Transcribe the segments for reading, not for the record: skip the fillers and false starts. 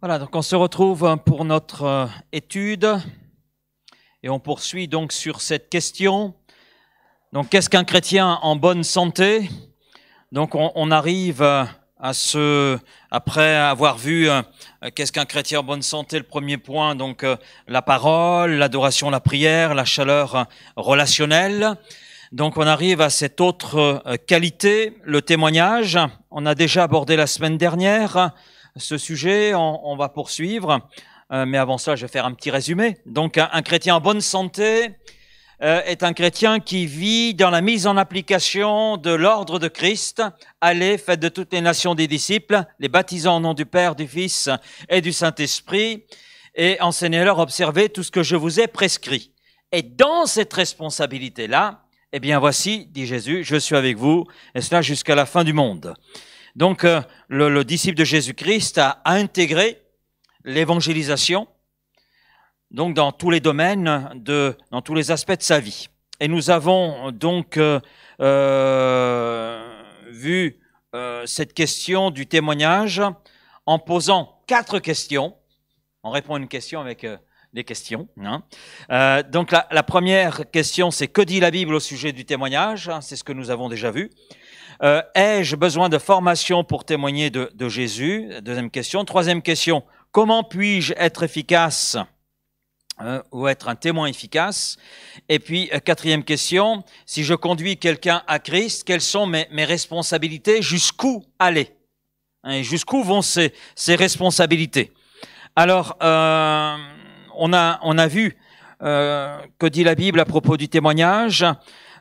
Voilà, donc on se retrouve pour notre étude et on poursuit donc sur cette question. Donc, qu'est-ce qu'un chrétien en bonne santé? Donc, on arrive à après avoir vu qu'est-ce qu'un chrétien en bonne santé, le premier point, donc la parole, l'adoration, la prière, la chaleur relationnelle. Donc, on arrive à cette autre qualité, le témoignage. On a déjà abordé la semaine dernière ce sujet, on va poursuivre, mais avant ça, je vais faire un petit résumé. Donc, un chrétien en bonne santé est un chrétien qui vit dans la mise en application de l'ordre de Christ. Allez, faites de toutes les nations des disciples, les baptisant au nom du Père, du Fils et du Saint-Esprit, et enseignez-leur, observez tout ce que je vous ai prescrit. Et dans cette responsabilité-là, eh bien voici, dit Jésus, je suis avec vous, et cela jusqu'à la fin du monde. Donc, le disciple de Jésus-Christ a intégré l'évangélisation, donc dans tous les domaines, dans tous les aspects de sa vie. Et nous avons donc vu cette question du témoignage en posant 4 questions. On répond à une question avec des questions. Donc la première question, c'est que dit la Bible au sujet du témoignage? C'est ce que nous avons déjà vu. Ai-je besoin de formation pour témoigner de Jésus? Deuxième question. Troisième question, comment puis-je être efficace ou être un témoin efficace? Et puis, quatrième question, si je conduis quelqu'un à Christ, quelles sont mes responsabilités? Jusqu'où aller? Et jusqu'où vont ces responsabilités? Alors, on a vu que dit la Bible à propos du témoignage.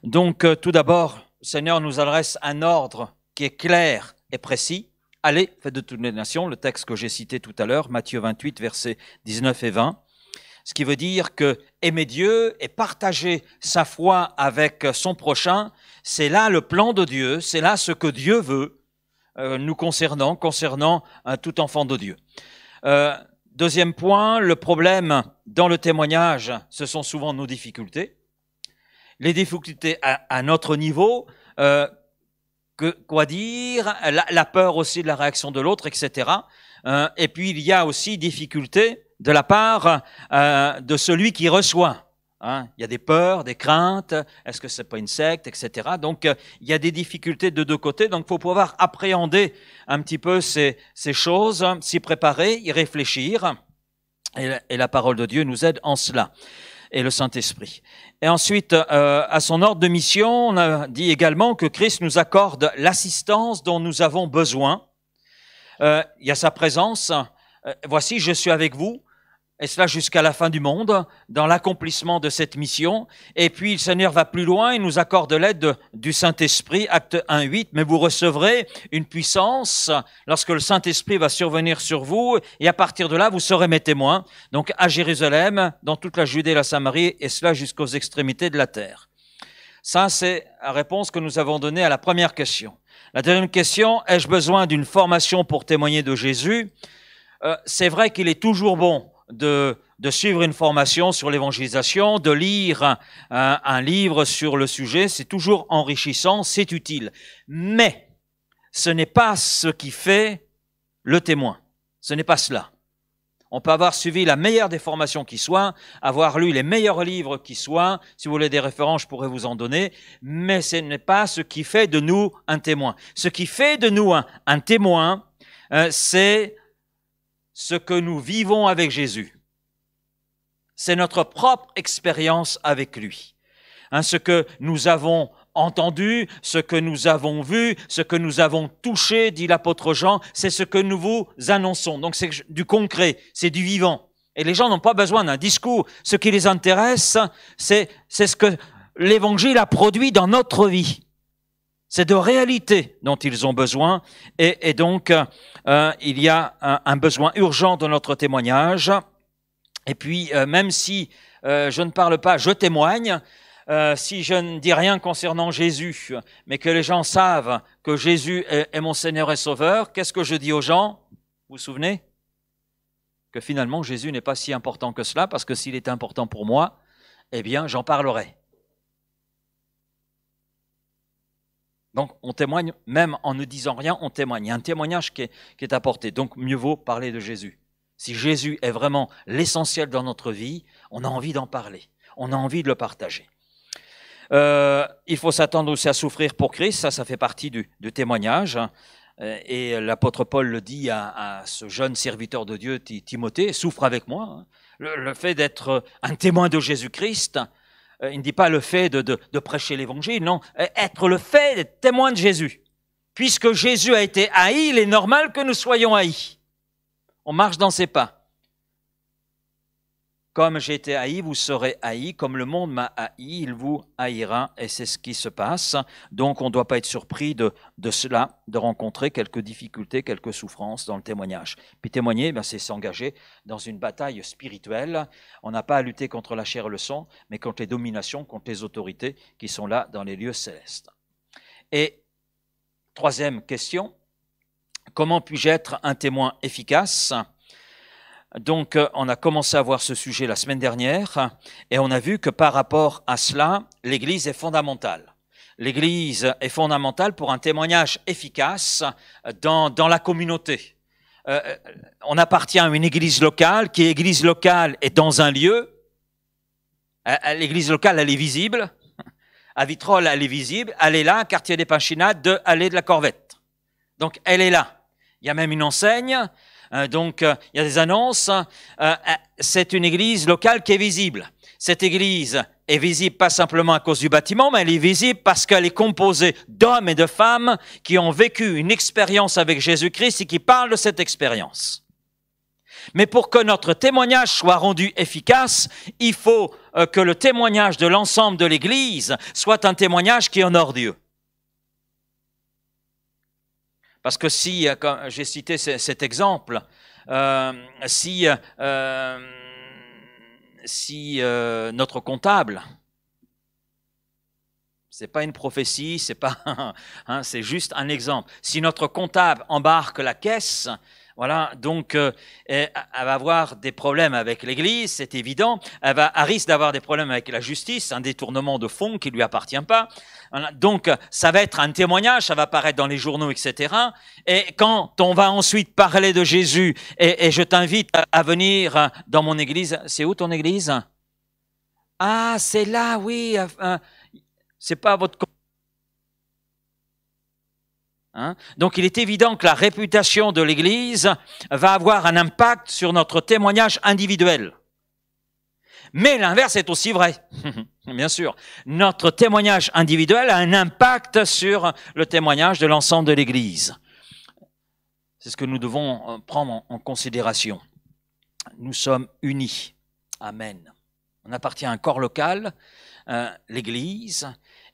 Donc, tout d'abord, le Seigneur nous adresse un ordre qui est clair et précis. Allez, faites de toutes les nations, le texte que j'ai cité tout à l'heure, Matthieu 28, versets 19 et 20. Ce qui veut dire que aimer Dieu et partager sa foi avec son prochain, c'est là le plan de Dieu, c'est là ce que Dieu veut nous concernant tout enfant de Dieu. Deuxième point, le problème dans le témoignage, ce sont souvent nos difficultés. Les difficultés à notre niveau, quoi dire, la peur aussi de la réaction de l'autre, etc. Et puis il y a aussi difficultés de la part de celui qui reçoit. Il y a des peurs, des craintes, est-ce que c'est pas une secte, etc. Donc il y a des difficultés de deux côtés, donc il faut pouvoir appréhender un petit peu ces choses, s'y préparer, y réfléchir, et la parole de Dieu nous aide en cela, et le Saint-Esprit. Et ensuite, à son ordre de mission, on a dit également que Christ nous accorde l'assistance dont nous avons besoin. Il y a sa présence. Voici, je suis avec vous, et cela jusqu'à la fin du monde, dans l'accomplissement de cette mission. Et puis, le Seigneur va plus loin, il nous accorde l'aide du Saint-Esprit, acte 1:8, mais vous recevrez une puissance lorsque le Saint-Esprit va survenir sur vous, et à partir de là, vous serez mes témoins, donc à Jérusalem, dans toute la Judée et la Samarie, et cela jusqu'aux extrémités de la terre. Ça, c'est la réponse que nous avons donnée à la première question. La deuxième question, ai-je besoin d'une formation pour témoigner de Jésus? C'est vrai qu'il est toujours bon de suivre une formation sur l'évangélisation, de lire un livre sur le sujet, c'est toujours enrichissant, c'est utile. Mais ce n'est pas ce qui fait le témoin. Ce n'est pas cela. On peut avoir suivi la meilleure des formations qui soit, avoir lu les meilleurs livres qui soient, si vous voulez des références, je pourrais vous en donner, mais ce n'est pas ce qui fait de nous un témoin. Ce qui fait de nous un témoin, c'est ce que nous vivons avec Jésus. C'est notre propre expérience avec lui. Ce que nous avons entendu, ce que nous avons vu, ce que nous avons touché, dit l'apôtre Jean, c'est ce que nous vous annonçons. Donc c'est du concret, c'est du vivant. Et les gens n'ont pas besoin d'un discours. Ce qui les intéresse, c'est ce que l'Évangile a produit dans notre vie. C'est de réalité dont ils ont besoin, et donc il y a un besoin urgent de notre témoignage. Et puis même si je ne parle pas, je témoigne. Si je ne dis rien concernant Jésus, mais que les gens savent que Jésus est mon Seigneur et Sauveur, qu'est-ce que je dis aux gens? Vous vous souvenez? Que finalement Jésus n'est pas si important que cela, parce que s'il était important pour moi, eh bien j'en parlerai. Donc, on témoigne, même en ne disant rien, on témoigne. Il y a un témoignage qui est apporté. Donc, mieux vaut parler de Jésus. Si Jésus est vraiment l'essentiel dans notre vie, on a envie d'en parler, on a envie de le partager. Il faut s'attendre aussi à souffrir pour Christ, ça fait partie du témoignage. Et l'apôtre Paul le dit à ce jeune serviteur de Dieu, Timothée, souffre avec moi. Le fait d'être un témoin de Jésus-Christ, il ne dit pas le fait de prêcher l'évangile, non, être le fait d'être témoin de Jésus. Puisque Jésus a été haï, il est normal que nous soyons haïs. On marche dans ses pas. Comme j'ai été haï, vous serez haïs. Comme le monde m'a haï, il vous haïra. Et c'est ce qui se passe. Donc, on ne doit pas être surpris de cela, de rencontrer quelques difficultés, quelques souffrances dans le témoignage. Puis témoigner, c'est s'engager dans une bataille spirituelle. On n'a pas à lutter contre la chair et le sang, mais contre les dominations, contre les autorités qui sont là dans les lieux célestes. Et troisième question, comment puis-je être un témoin efficace ? Donc, on a commencé à voir ce sujet la semaine dernière et on a vu que par rapport à cela, l'Église est fondamentale. L'Église est fondamentale pour un témoignage efficace dans la communauté. On appartient à une Église locale, qui est Église locale est dans un lieu. L'Église locale, elle est visible. À Vitrolles, elle est visible. Elle est là, quartier des Pinchinades, de allée de la Corvette. Donc, elle est là. Il y a même une enseigne. Donc, il y a des annonces. C'est une église locale qui est visible. Cette église est visible pas simplement à cause du bâtiment, mais elle est visible parce qu'elle est composée d'hommes et de femmes qui ont vécu une expérience avec Jésus-Christ et qui parlent de cette expérience. Mais pour que notre témoignage soit rendu efficace, il faut que le témoignage de l'ensemble de l'église soit un témoignage qui honore Dieu. Parce que si, comme j'ai cité cet exemple, si notre comptable, c'est pas une prophétie, c'est pas, c'est juste un exemple. Si notre comptable embarque la caisse, voilà, donc elle va avoir des problèmes avec l'Église, c'est évident. Elle risque d'avoir des problèmes avec la justice, un détournement de fonds qui lui appartient pas. Donc, ça va être un témoignage, ça va apparaître dans les journaux, etc. Et quand on va ensuite parler de Jésus, et je t'invite à venir dans mon église. C'est où ton église? Ah, c'est là, oui. C'est pas votre... Donc, il est évident que la réputation de l'église va avoir un impact sur notre témoignage individuel. Mais l'inverse est aussi vrai, bien sûr. Notre témoignage individuel a un impact sur le témoignage de l'ensemble de l'Église. C'est ce que nous devons prendre en considération. Nous sommes unis. Amen. On appartient à un corps local, l'Église,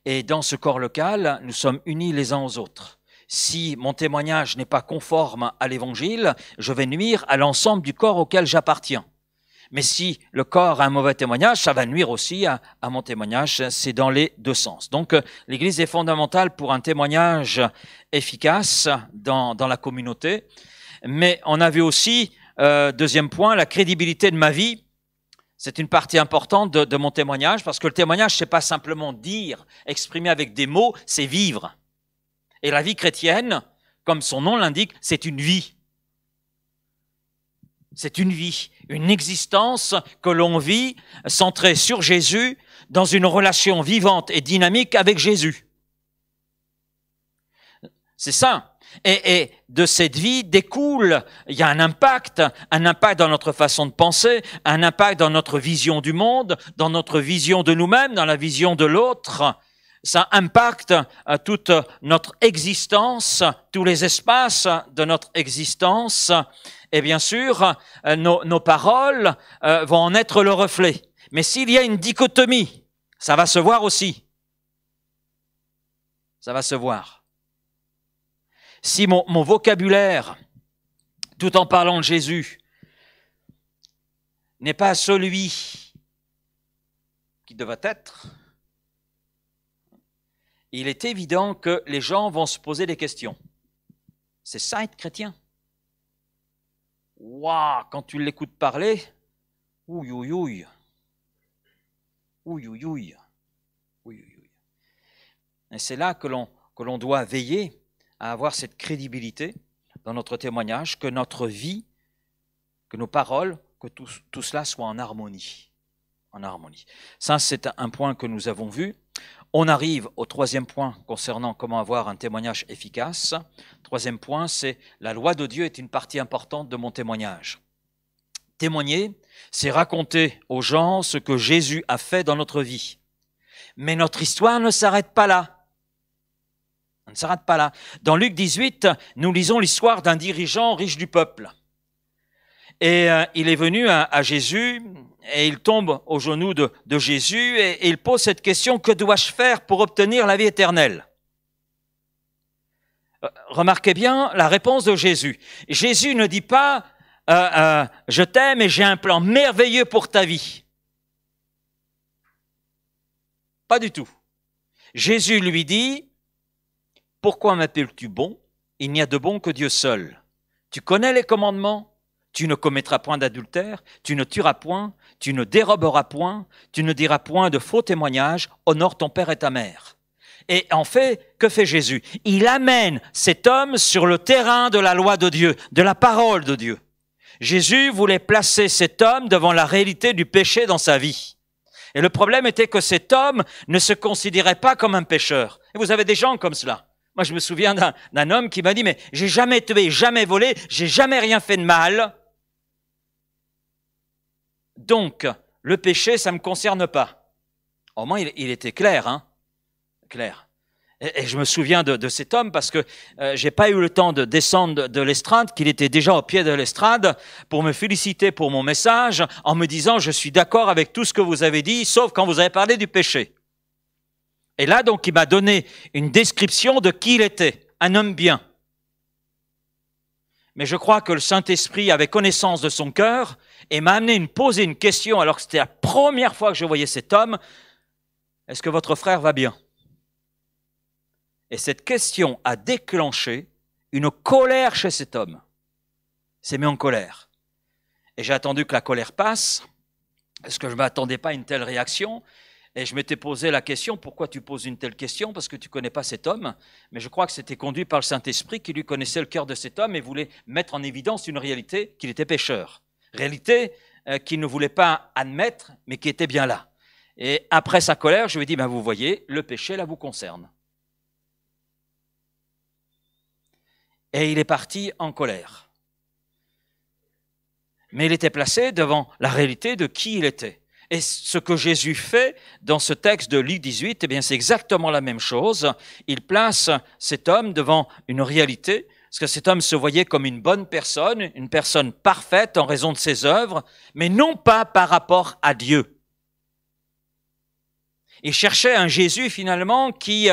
et dans ce corps local, nous sommes unis les uns aux autres. Si mon témoignage n'est pas conforme à l'Évangile, je vais nuire à l'ensemble du corps auquel j'appartiens. Mais si le corps a un mauvais témoignage, ça va nuire aussi à mon témoignage. C'est dans les deux sens. Donc, l'Église est fondamentale pour un témoignage efficace dans la communauté. Mais on a vu aussi, deuxième point, la crédibilité de ma vie. C'est une partie importante de mon témoignage, parce que le témoignage, c'est pas simplement dire, exprimer avec des mots, c'est vivre. Et la vie chrétienne, comme son nom l'indique, c'est une vie. C'est une vie, une existence que l'on vit centrée sur Jésus, dans une relation vivante et dynamique avec Jésus. C'est ça. Et de cette vie découle, il y a un impact dans notre façon de penser, un impact dans notre vision du monde, dans notre vision de nous-mêmes, dans la vision de l'autre. Ça impacte toute notre existence, tous les espaces de notre existence. Et bien sûr, nos paroles vont en être le reflet. Mais s'il y a une dichotomie, ça va se voir aussi. Ça va se voir. Si mon vocabulaire, tout en parlant de Jésus, n'est pas celui qui devait être, il est évident que les gens vont se poser des questions. C'est ça être chrétien. Waouh, quand tu l'écoutes parler, ouïe, ouïe, ouïe. Ouïe, ouïe, ouïe. Ouïe, ouïe, ouïe. Et c'est là que l'on doit veiller à avoir cette crédibilité dans notre témoignage, que notre vie que nos paroles, que tout cela soit en harmonie. En harmonie. Ça, c'est un point que nous avons vu. On arrive au troisième point concernant comment avoir un témoignage efficace. Troisième point, c'est la loi de Dieu est une partie importante de mon témoignage. Témoigner, c'est raconter aux gens ce que Jésus a fait dans notre vie. Mais notre histoire ne s'arrête pas là. On ne s'arrête pas là. Dans Luc 18, nous lisons l'histoire d'un dirigeant riche du peuple. Et il est venu à Jésus et il tombe aux genoux de Jésus et il pose cette question: que dois-je faire pour obtenir la vie éternelle? Remarquez bien la réponse de Jésus. Jésus ne dit pas je t'aime et j'ai un plan merveilleux pour ta vie. Pas du tout. Jésus lui dit: pourquoi m'appelles-tu bon? Il n'y a de bon que Dieu seul. Tu connais les commandements? Tu ne commettras point d'adultère, tu ne tueras point, tu ne déroberas point, tu ne diras point de faux témoignages, honore ton père et ta mère. Et en fait, que fait Jésus? Il amène cet homme sur le terrain de la loi de Dieu, de la parole de Dieu. Jésus voulait placer cet homme devant la réalité du péché dans sa vie. Et le problème était que cet homme ne se considérait pas comme un pécheur. Et vous avez des gens comme cela. Moi, je me souviens d'un homme qui m'a dit: mais j'ai jamais tué, jamais volé, j'ai jamais rien fait de mal. Donc, le péché, ça me concerne pas. Au moins, il était clair, hein? Clair. Et je me souviens de cet homme parce que j'ai pas eu le temps de descendre de l'estrade, qu'il était déjà au pied de l'estrade pour me féliciter pour mon message en me disant: je suis d'accord avec tout ce que vous avez dit, sauf quand vous avez parlé du péché. Et là, donc, il m'a donné une description de qui il était, un homme bien. Mais je crois que le Saint-Esprit avait connaissance de son cœur et m'a amené à poser une question alors que c'était la première fois que je voyais cet homme: est-ce que votre frère va bien? Et cette question a déclenché une colère chez cet homme. Il s'est mis en colère. Et j'ai attendu que la colère passe, parce que je ne m'attendais pas à une telle réaction. Et je m'étais posé la question: pourquoi tu poses une telle question? Parce que tu ne connais pas cet homme. Mais je crois que c'était conduit par le Saint-Esprit qui lui connaissait le cœur de cet homme et voulait mettre en évidence une réalité, qu'il était pécheur. Réalité qu'il ne voulait pas admettre, mais qui était bien là. Et après sa colère, je lui ai dit: vous voyez, le péché là vous concerne. Et il est parti en colère. Mais il était placé devant la réalité de qui il était. Et ce que Jésus fait dans ce texte de Luc 18, c'est exactement la même chose. Il place cet homme devant une réalité, parce que cet homme se voyait comme une bonne personne, une personne parfaite en raison de ses œuvres, mais non pas par rapport à Dieu. Il cherchait un Jésus finalement qui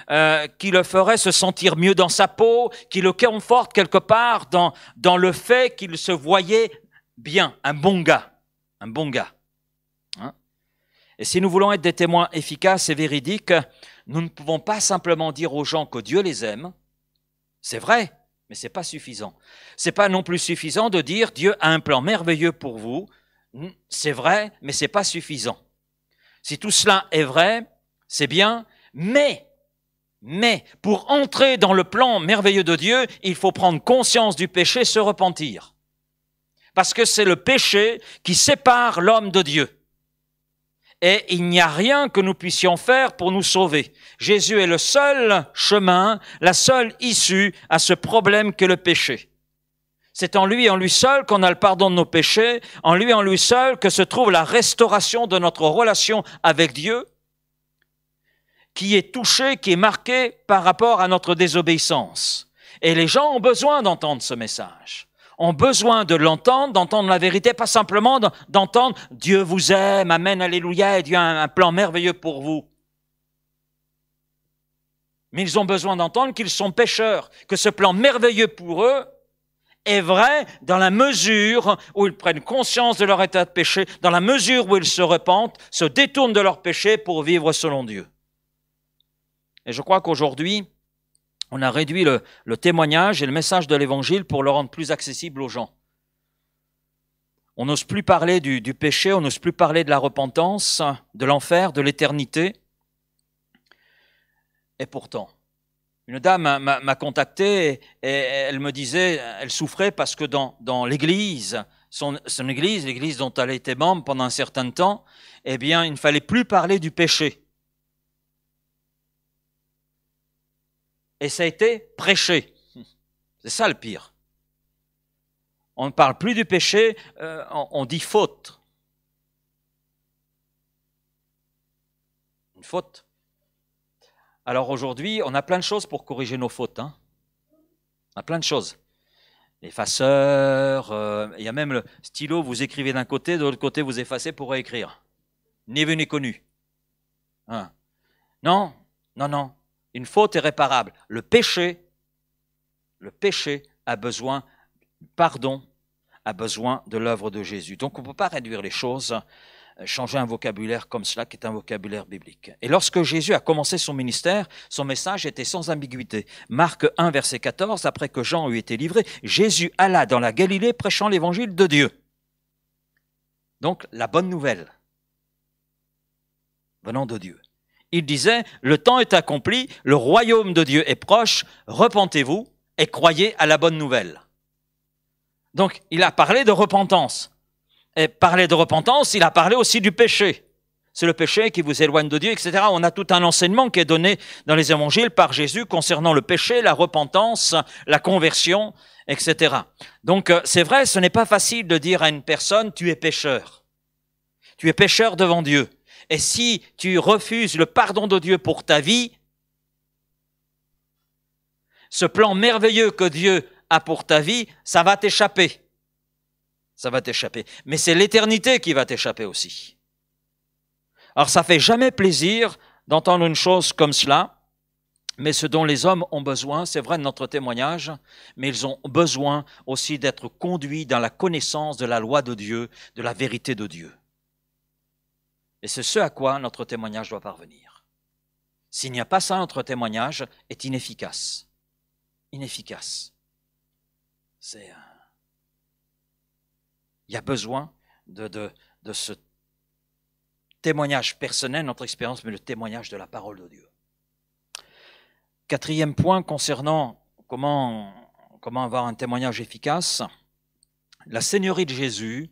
le ferait se sentir mieux dans sa peau, qui le conforte quelque part dans le fait qu'il se voyait bien, un bon gars. Hein? Et si nous voulons être des témoins efficaces et véridiques, nous ne pouvons pas simplement dire aux gens que Dieu les aime. C'est vrai, mais c'est pas suffisant. C'est pas non plus suffisant de dire: Dieu a un plan merveilleux pour vous. C'est vrai, mais c'est pas suffisant. Si tout cela est vrai, c'est bien, mais pour entrer dans le plan merveilleux de Dieu, il faut prendre conscience du péché, se repentir. Parce que c'est le péché qui sépare l'homme de Dieu. Et il n'y a rien que nous puissions faire pour nous sauver. Jésus est le seul chemin, la seule issue à ce problème qu'est le péché. C'est en lui et en lui seul qu'on a le pardon de nos péchés, en lui et en lui seul que se trouve la restauration de notre relation avec Dieu, qui est touché, qui est marqué par rapport à notre désobéissance. Et les gens ont besoin d'entendre ce message. Ont besoin de l'entendre, d'entendre la vérité, pas simplement d'entendre « Dieu vous aime, amen, alléluia, et Dieu a un plan merveilleux pour vous ». Mais ils ont besoin d'entendre qu'ils sont pécheurs, que ce plan merveilleux pour eux est vrai dans la mesure où ils prennent conscience de leur état de péché, dans la mesure où ils se repentent, se détournent de leur péché pour vivre selon Dieu. Et je crois qu'aujourd'hui, on a réduit le témoignage et le message de l'Évangile pour le rendre plus accessible aux gens. On n'ose plus parler du péché, on n'ose plus parler de la repentance, de l'enfer, de l'éternité. Et pourtant, une dame m'a contacté et elle me disait, elle souffrait parce que dans l'église, son église, l'église dont elle était membre pendant un certain temps, eh bien, il ne fallait plus parler du péché. Et ça a été prêché. C'est ça le pire. On ne parle plus du péché, on dit faute. Une faute. Alors aujourd'hui, on a plein de choses pour corriger nos fautes. Hein. On a plein de choses. L'effaceur, il y a même le stylo, vous écrivez d'un côté, de l'autre côté, vous effacez pour réécrire. Ni vu ni connu. Hein. Non, non, non. Une faute est réparable. Le péché a besoin de pardon, a besoin de l'œuvre de Jésus. Donc on ne peut pas réduire les choses, changer un vocabulaire comme cela qui est un vocabulaire biblique. Et lorsque Jésus a commencé son ministère, son message était sans ambiguïté. Marc 1, verset 14, après que Jean eut été livré, Jésus alla dans la Galilée prêchant l'évangile de Dieu. Donc la bonne nouvelle venant de Dieu. Il disait, le temps est accompli, le royaume de Dieu est proche, repentez-vous et croyez à la bonne nouvelle. Donc, il a parlé de repentance. Et parler de repentance, il a parlé aussi du péché. C'est le péché qui vous éloigne de Dieu, etc. On a tout un enseignement qui est donné dans les évangiles par Jésus concernant le péché, la repentance, la conversion, etc. Donc, c'est vrai, ce n'est pas facile de dire à une personne, tu es pécheur. Tu es pécheur devant Dieu. Et si tu refuses le pardon de Dieu pour ta vie, ce plan merveilleux que Dieu a pour ta vie, ça va t'échapper. Ça va t'échapper. Mais c'est l'éternité qui va t'échapper aussi. Alors ça fait jamais plaisir d'entendre une chose comme cela, mais ce dont les hommes ont besoin, c'est vrai de notre témoignage, mais ils ont besoin aussi d'être conduits dans la connaissance de la loi de Dieu, de la vérité de Dieu. Et c'est ce à quoi notre témoignage doit parvenir. S'il n'y a pas ça, notre témoignage est inefficace. Inefficace. Il y a besoin de ce témoignage personnel, notre expérience, mais le témoignage de la parole de Dieu. Quatrième point concernant comment avoir un témoignage efficace. La Seigneurie de Jésus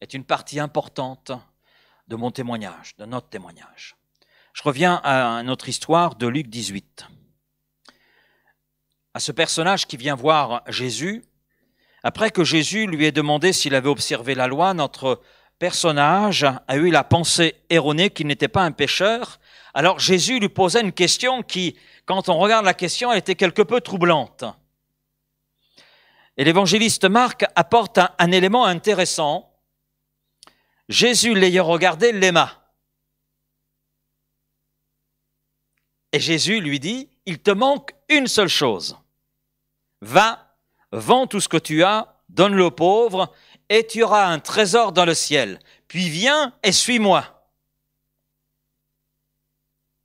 est une partie importante de mon témoignage, de notre témoignage. Je reviens à notre histoire de Luc 18. À ce personnage qui vient voir Jésus, après que Jésus lui ait demandé s'il avait observé la loi, notre personnage a eu la pensée erronée qu'il n'était pas un pécheur. Alors Jésus lui posait une question qui, quand on regarde la question, elle était quelque peu troublante. Et l'évangéliste Marc apporte un élément intéressant. Jésus, l'ayant regardé, l'aima. Et Jésus lui dit, il te manque une seule chose. Va, vends tout ce que tu as, donne-le aux pauvres, et tu auras un trésor dans le ciel. Puis viens et suis-moi.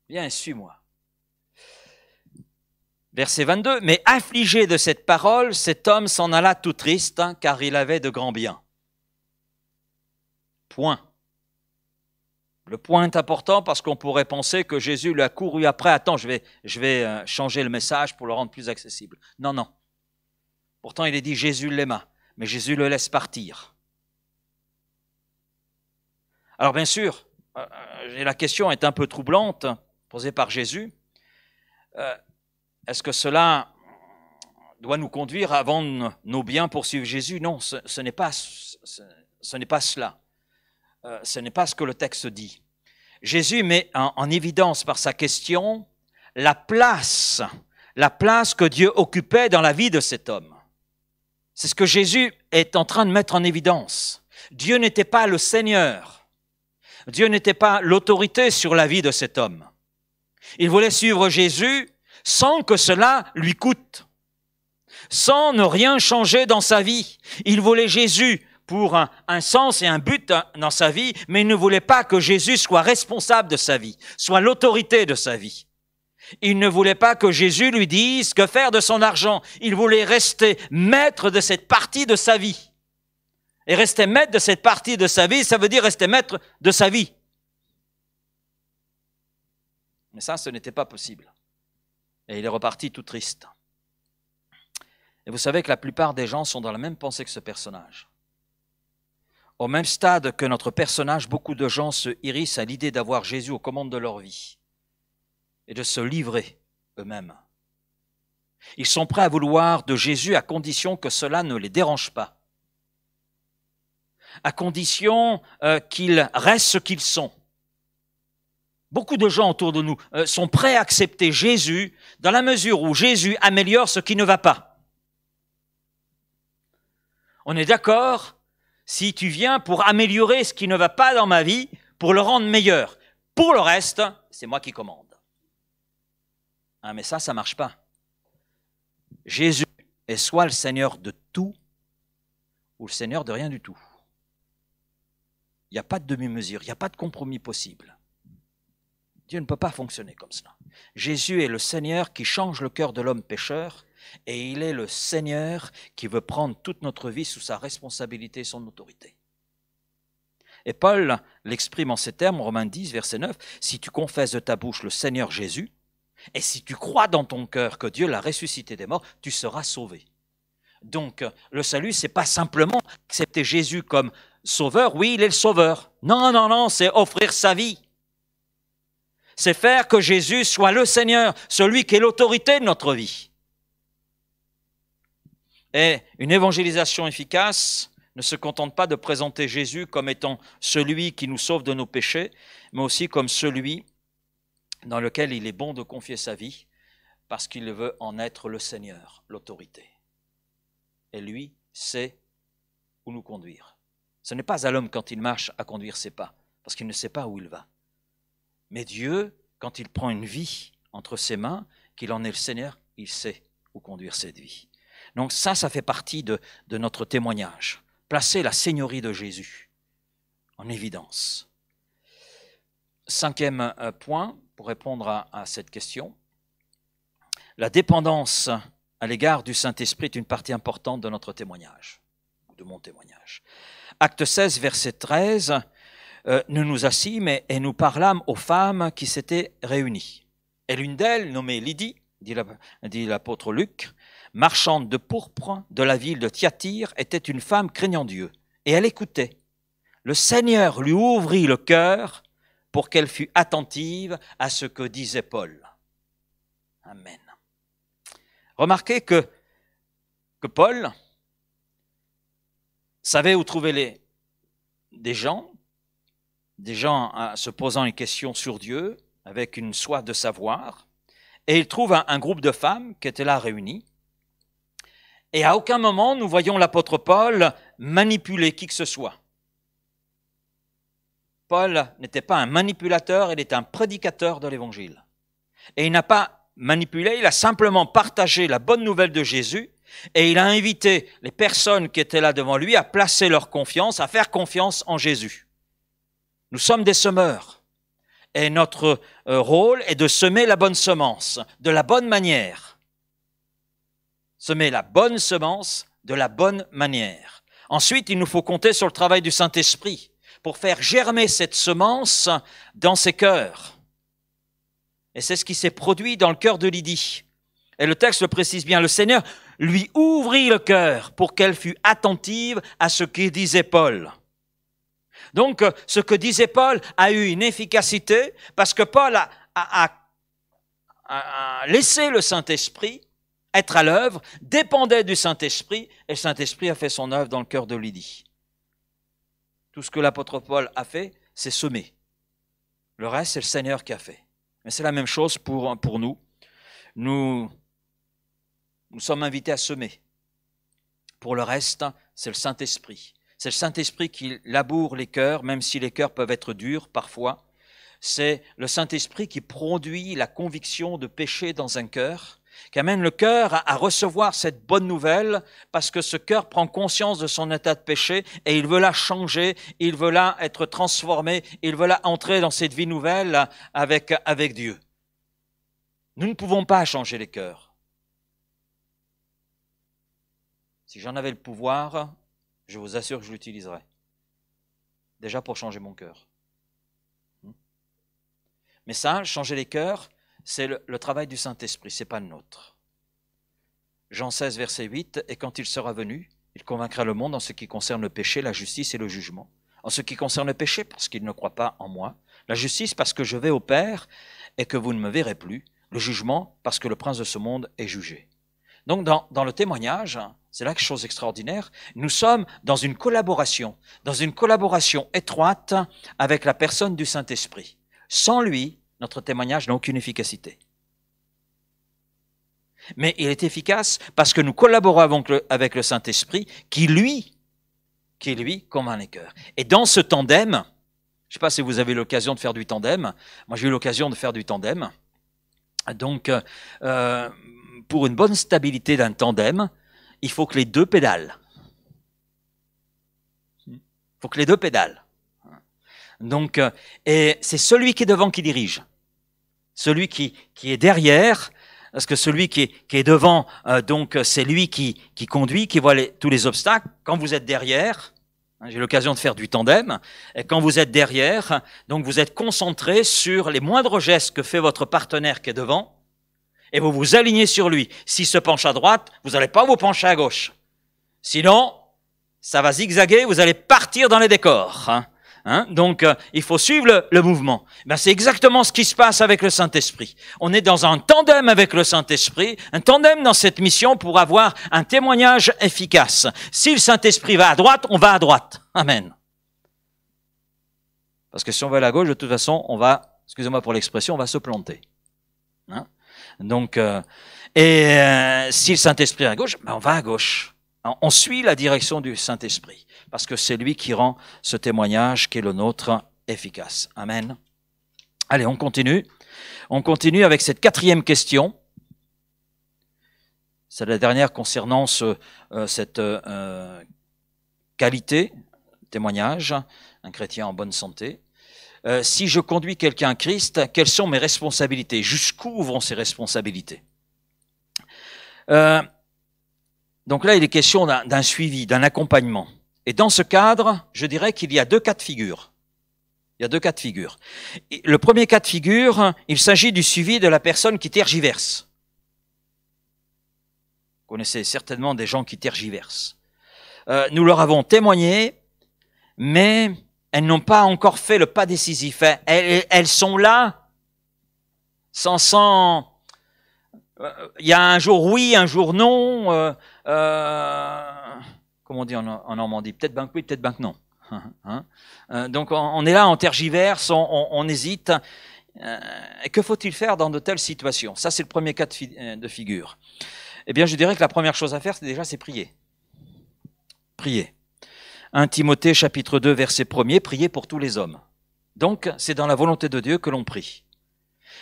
Viens et suis-moi. Verset 22, mais affligé de cette parole, cet homme s'en alla tout triste, car il avait de grands biens. Point. Le point est important parce qu'on pourrait penser que Jésus lui a couru après. Attends, je vais changer le message pour le rendre plus accessible. Non, non. Pourtant, il est dit Jésus l'aima, mais Jésus le laisse partir. Alors bien sûr, la question est un peu troublante, posée par Jésus. Est-ce que cela doit nous conduire à vendre nos biens pour suivre Jésus? Non, ce n'est pas cela. Ce n'est pas ce que le texte dit. Jésus met en évidence par sa question la place que Dieu occupait dans la vie de cet homme. C'est ce que Jésus est en train de mettre en évidence. Dieu n'était pas le Seigneur. Dieu n'était pas l'autorité sur la vie de cet homme. Il voulait suivre Jésus sans que cela lui coûte, sans ne rien changer dans sa vie. Il voulait Jésus pour un sens et un but dans sa vie, mais il ne voulait pas que Jésus soit responsable de sa vie, soit l'autorité de sa vie. Il ne voulait pas que Jésus lui dise que faire de son argent. Il voulait rester maître de cette partie de sa vie. Et rester maître de cette partie de sa vie, ça veut dire rester maître de sa vie. Mais ça, ce n'était pas possible. Et il est reparti tout triste. Et vous savez que la plupart des gens sont dans la même pensée que ce personnage. Au même stade que notre personnage, beaucoup de gens se hérissent à l'idée d'avoir Jésus aux commandes de leur vie et de se livrer eux-mêmes. Ils sont prêts à vouloir de Jésus à condition que cela ne les dérange pas, à condition qu'ils restent ce qu'ils sont. Beaucoup de gens autour de nous sont prêts à accepter Jésus dans la mesure où Jésus améliore ce qui ne va pas. On est d'accord si tu viens pour améliorer ce qui ne va pas dans ma vie, pour le rendre meilleur. Pour le reste, c'est moi qui commande. Ah, mais ça ne marche pas. Jésus est soit le Seigneur de tout, ou le Seigneur de rien du tout. Il n'y a pas de demi-mesure, il n'y a pas de compromis possible. Dieu ne peut pas fonctionner comme cela. Jésus est le Seigneur qui change le cœur de l'homme pécheur, et il est le Seigneur qui veut prendre toute notre vie sous sa responsabilité et son autorité. Et Paul l'exprime en ces termes, Romains 10, verset 9, « Si tu confesses de ta bouche le Seigneur Jésus, et si tu crois dans ton cœur que Dieu l'a ressuscité des morts, tu seras sauvé. » Donc, le salut, c'est pas simplement accepter Jésus comme sauveur. Oui, il est le sauveur. Non, non, non, c'est offrir sa vie. C'est faire que Jésus soit le Seigneur, celui qui est l'autorité de notre vie. Et une évangélisation efficace ne se contente pas de présenter Jésus comme étant celui qui nous sauve de nos péchés, mais aussi comme celui dans lequel il est bon de confier sa vie, parce qu'il veut en être le Seigneur, l'autorité. Et lui sait où nous conduire. Ce n'est pas à l'homme quand il marche à conduire ses pas, parce qu'il ne sait pas où il va. Mais Dieu, quand il prend une vie entre ses mains, qu'il en est le Seigneur, il sait où conduire cette vie. Donc ça fait partie de notre témoignage. Placer la seigneurie de Jésus en évidence. 5e point, pour répondre à cette question. La dépendance à l'égard du Saint-Esprit est une partie importante de notre témoignage, de mon témoignage. Acte 16, verset 13, nous nous assîmes et nous parlâmes aux femmes qui s'étaient réunies. Et l'une d'elles, nommée Lydie, dit l'apôtre Luc, marchande de pourpre de la ville de Thyatire, était une femme craignant Dieu. Et elle écoutait. Le Seigneur lui ouvrit le cœur pour qu'elle fût attentive à ce que disait Paul. Amen. Remarquez que Paul savait où trouver des gens se posant une question sur Dieu, avec une soif de savoir, et il trouve un groupe de femmes qui étaient là réunies, et à aucun moment nous voyons l'apôtre Paul manipuler qui que ce soit. Paul n'était pas un manipulateur, il était un prédicateur de l'Évangile. Et il n'a pas manipulé, il a simplement partagé la bonne nouvelle de Jésus, et il a invité les personnes qui étaient là devant lui à placer leur confiance, à faire confiance en Jésus. Nous sommes des semeurs, et notre rôle est de semer la bonne semence, de la bonne manière. Semer la bonne semence de la bonne manière. Ensuite, il nous faut compter sur le travail du Saint-Esprit pour faire germer cette semence dans ses cœurs. Et c'est ce qui s'est produit dans le cœur de Lydie. Et le texte le précise bien, le Seigneur lui ouvrit le cœur pour qu'elle fût attentive à ce que disait Paul. Donc, ce que disait Paul a eu une efficacité parce que Paul a laissé le Saint-Esprit être à l'œuvre, dépendait du Saint-Esprit, et le Saint-Esprit a fait son œuvre dans le cœur de Lydie. Tout ce que l'apôtre Paul a fait, c'est semer. Le reste, c'est le Seigneur qui a fait. Mais c'est la même chose pour nous. Nous sommes invités à semer. Pour le reste, c'est le Saint-Esprit. C'est le Saint-Esprit qui laboure les cœurs, même si les cœurs peuvent être durs parfois. C'est le Saint-Esprit qui produit la conviction de péché dans un cœur, qui amène le cœur à recevoir cette bonne nouvelle parce que ce cœur prend conscience de son état de péché et il veut la changer, il veut la être transformé, il veut la entrer dans cette vie nouvelle avec Dieu. Nous ne pouvons pas changer les cœurs. Si j'en avais le pouvoir, je vous assure que je l'utiliserais. Déjà pour changer mon cœur. Mais ça, changer les cœurs, c'est le travail du Saint-Esprit, ce n'est pas le nôtre. Jean 16, verset 8, « Et quand il sera venu, Il convaincra le monde en ce qui concerne le péché, la justice et le jugement. En ce qui concerne le péché, parce qu'il ne croit pas en moi. La justice, parce que je vais au Père et que vous ne me verrez plus. Le jugement, parce que le prince de ce monde est jugé. Donc dans le témoignage, c'est là quelque chose d'extraordinaire, nous sommes dans une collaboration étroite avec la personne du Saint-Esprit. Sans lui, notre témoignage n'a aucune efficacité. Mais il est efficace parce que nous collaborons avec le Saint-Esprit qui lui convainc les cœurs. Et dans ce tandem, je ne sais pas si vous avez l'occasion de faire du tandem, moi j'ai eu l'occasion de faire du tandem, donc pour une bonne stabilité d'un tandem, il faut que les deux pédalent. Il faut que les deux pédalent. Donc, et c'est celui qui est devant qui dirige. Celui qui est derrière, parce que celui qui est devant, donc c'est lui qui conduit, qui voit tous les obstacles. Quand vous êtes derrière, j'ai l'occasion de faire du tandem, et quand vous êtes derrière, donc vous êtes concentré sur les moindres gestes que fait votre partenaire qui est devant, et vous vous alignez sur lui. S'il se penche à droite, vous n'allez pas vous pencher à gauche. Sinon, ça va zigzaguer, vous allez partir dans les décors. Donc, il faut suivre le mouvement. C'est exactement ce qui se passe avec le Saint-Esprit. On est dans un tandem avec le Saint-Esprit, un tandem dans cette mission pour avoir un témoignage efficace. Si le Saint-Esprit va à droite, on va à droite. Amen. Parce que si on va à la gauche, de toute façon, on va, excusez-moi pour l'expression, on va se planter. Donc, si le Saint-Esprit est à gauche, on va à gauche. On suit la direction du Saint-Esprit, parce que c'est lui qui rend ce témoignage qui est le nôtre efficace. Amen. Allez, on continue. On continue avec cette quatrième question. C'est la dernière concernant cette qualité, témoignage, un chrétien en bonne santé. Si je conduis quelqu'un à Christ, quelles sont mes responsabilités? Jusqu'où vont ces responsabilités? Donc là, il est question d'un suivi, d'un accompagnement. Et dans ce cadre, je dirais qu'il y a deux cas de figure. Il y a deux cas de figure. Le premier cas de figure, il s'agit du suivi de la personne qui tergiverse. Vous connaissez certainement des gens qui tergiversent. Nous leur avons témoigné, mais elles n'ont pas encore fait le pas décisif. Elles sont là, sans il y a un jour oui, un jour non. Comment on dit en Normandie? Peut-être ben que oui, peut-être ben que non. Donc on est là, on tergiverse, on hésite. Et que faut-il faire dans de telles situations? Ça, c'est le premier cas de figure. Eh bien, je dirais que la première chose à faire, c'est prier. Prier. 1 Timothée chapitre 2, verset 1er, prier pour tous les hommes. Donc, c'est dans la volonté de Dieu que l'on prie.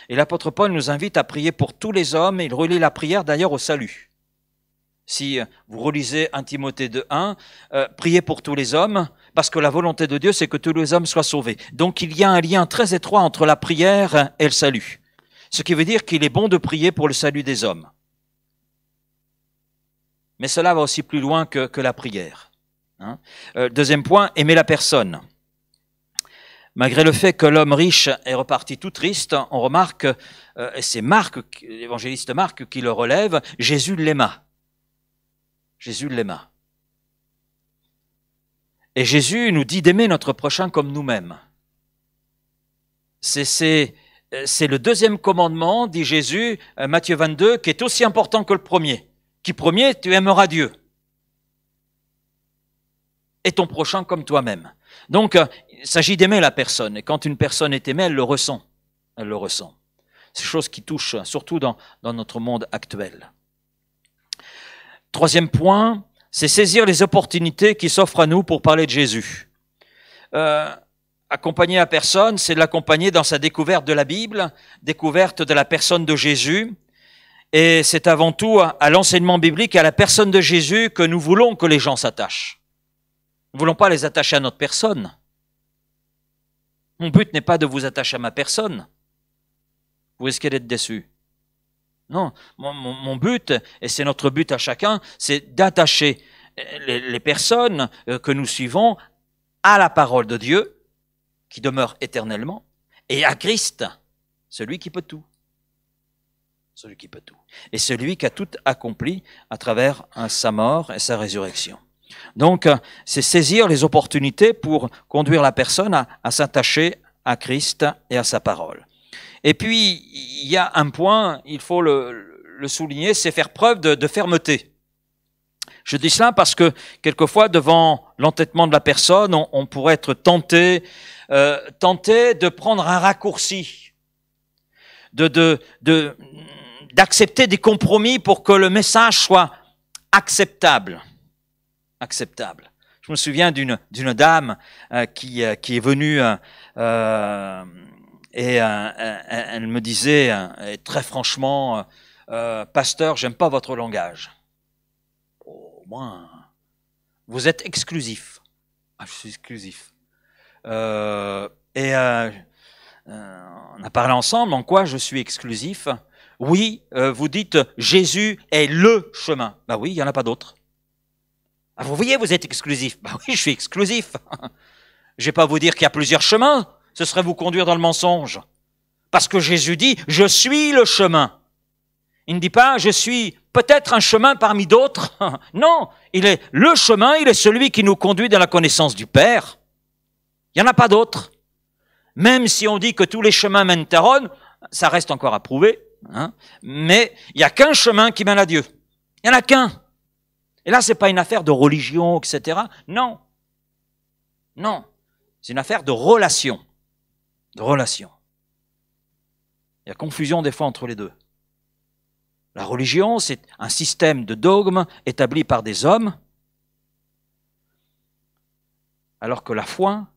Et l'apôtre Paul nous invite à prier pour tous les hommes, et il relie la prière d'ailleurs au salut. Si vous relisez 1 Timothée 2.1, priez pour tous les hommes, parce que la volonté de Dieu, c'est que tous les hommes soient sauvés. Donc il y a un lien très étroit entre la prière et le salut. Ce qui veut dire qu'il est bon de prier pour le salut des hommes. Mais cela va aussi plus loin que la prière. Deuxième point, aimer la personne. Malgré le fait que l'homme riche est reparti tout triste, on remarque, et c'est Marc, l'évangéliste Marc qui le relève, Jésus l'aima. Jésus l'aima. Et Jésus nous dit d'aimer notre prochain comme nous-mêmes. C'est le deuxième commandement, dit Jésus, Matthieu 22, qui est aussi important que le premier. Qui premier, tu aimeras Dieu. Et ton prochain comme toi-même. Donc, il s'agit d'aimer la personne. Et quand une personne est aimée, elle le ressent. Elle le ressent. C'est chose qui touche, surtout dans notre monde actuel. Troisième point, c'est saisir les opportunités qui s'offrent à nous pour parler de Jésus. Accompagner la personne, c'est l'accompagner dans sa découverte de la Bible, découverte de la personne de Jésus. Et c'est avant tout à l'enseignement biblique et à la personne de Jésus que nous voulons que les gens s'attachent. Nous ne voulons pas les attacher à notre personne. Mon but n'est pas de vous attacher à ma personne. Vous risquez d'être déçus. Non, mon but, et c'est notre but à chacun, c'est d'attacher les personnes que nous suivons à la parole de Dieu, qui demeure éternellement, et à Christ, celui qui peut tout. Celui qui peut tout. Et celui qui a tout accompli à travers sa mort et sa résurrection. Donc, c'est saisir les opportunités pour conduire la personne à s'attacher à Christ et à sa parole. Et puis, il y a un point, il faut le souligner, c'est faire preuve de fermeté. Je dis cela parce que, quelquefois, devant l'entêtement de la personne, on pourrait être tenté de prendre un raccourci, d'accepter des compromis pour que le message soit acceptable. Je me souviens d'une dame qui est venue et elle me disait très franchement, pasteur, j'aime pas votre langage. Au moins, vous êtes exclusif. Ah, je suis exclusif. On a parlé ensemble, en quoi je suis exclusif? Oui, vous dites Jésus est le chemin. Ben oui, il n'y en a pas d'autre. Ah, vous voyez, vous êtes exclusif. Ben oui, je suis exclusif. Je vais pas vous dire qu'il y a plusieurs chemins. Ce serait vous conduire dans le mensonge. Parce que Jésus dit, je suis le chemin. Il ne dit pas, je suis peut-être un chemin parmi d'autres. Non, il est le chemin, il est celui qui nous conduit dans la connaissance du Père. Il n'y en a pas d'autre. Même si on dit que tous les chemins mènent à Rome, ça reste encore à prouver. Mais il n'y a qu'un chemin qui mène à Dieu. Il n'y en a qu'un. Et là, c'est pas une affaire de religion, etc. Non. Non. C'est une affaire de relation. De relation. Il y a confusion des fois entre les deux. La religion, c'est un système de dogmes établi par des hommes, alors que la foi,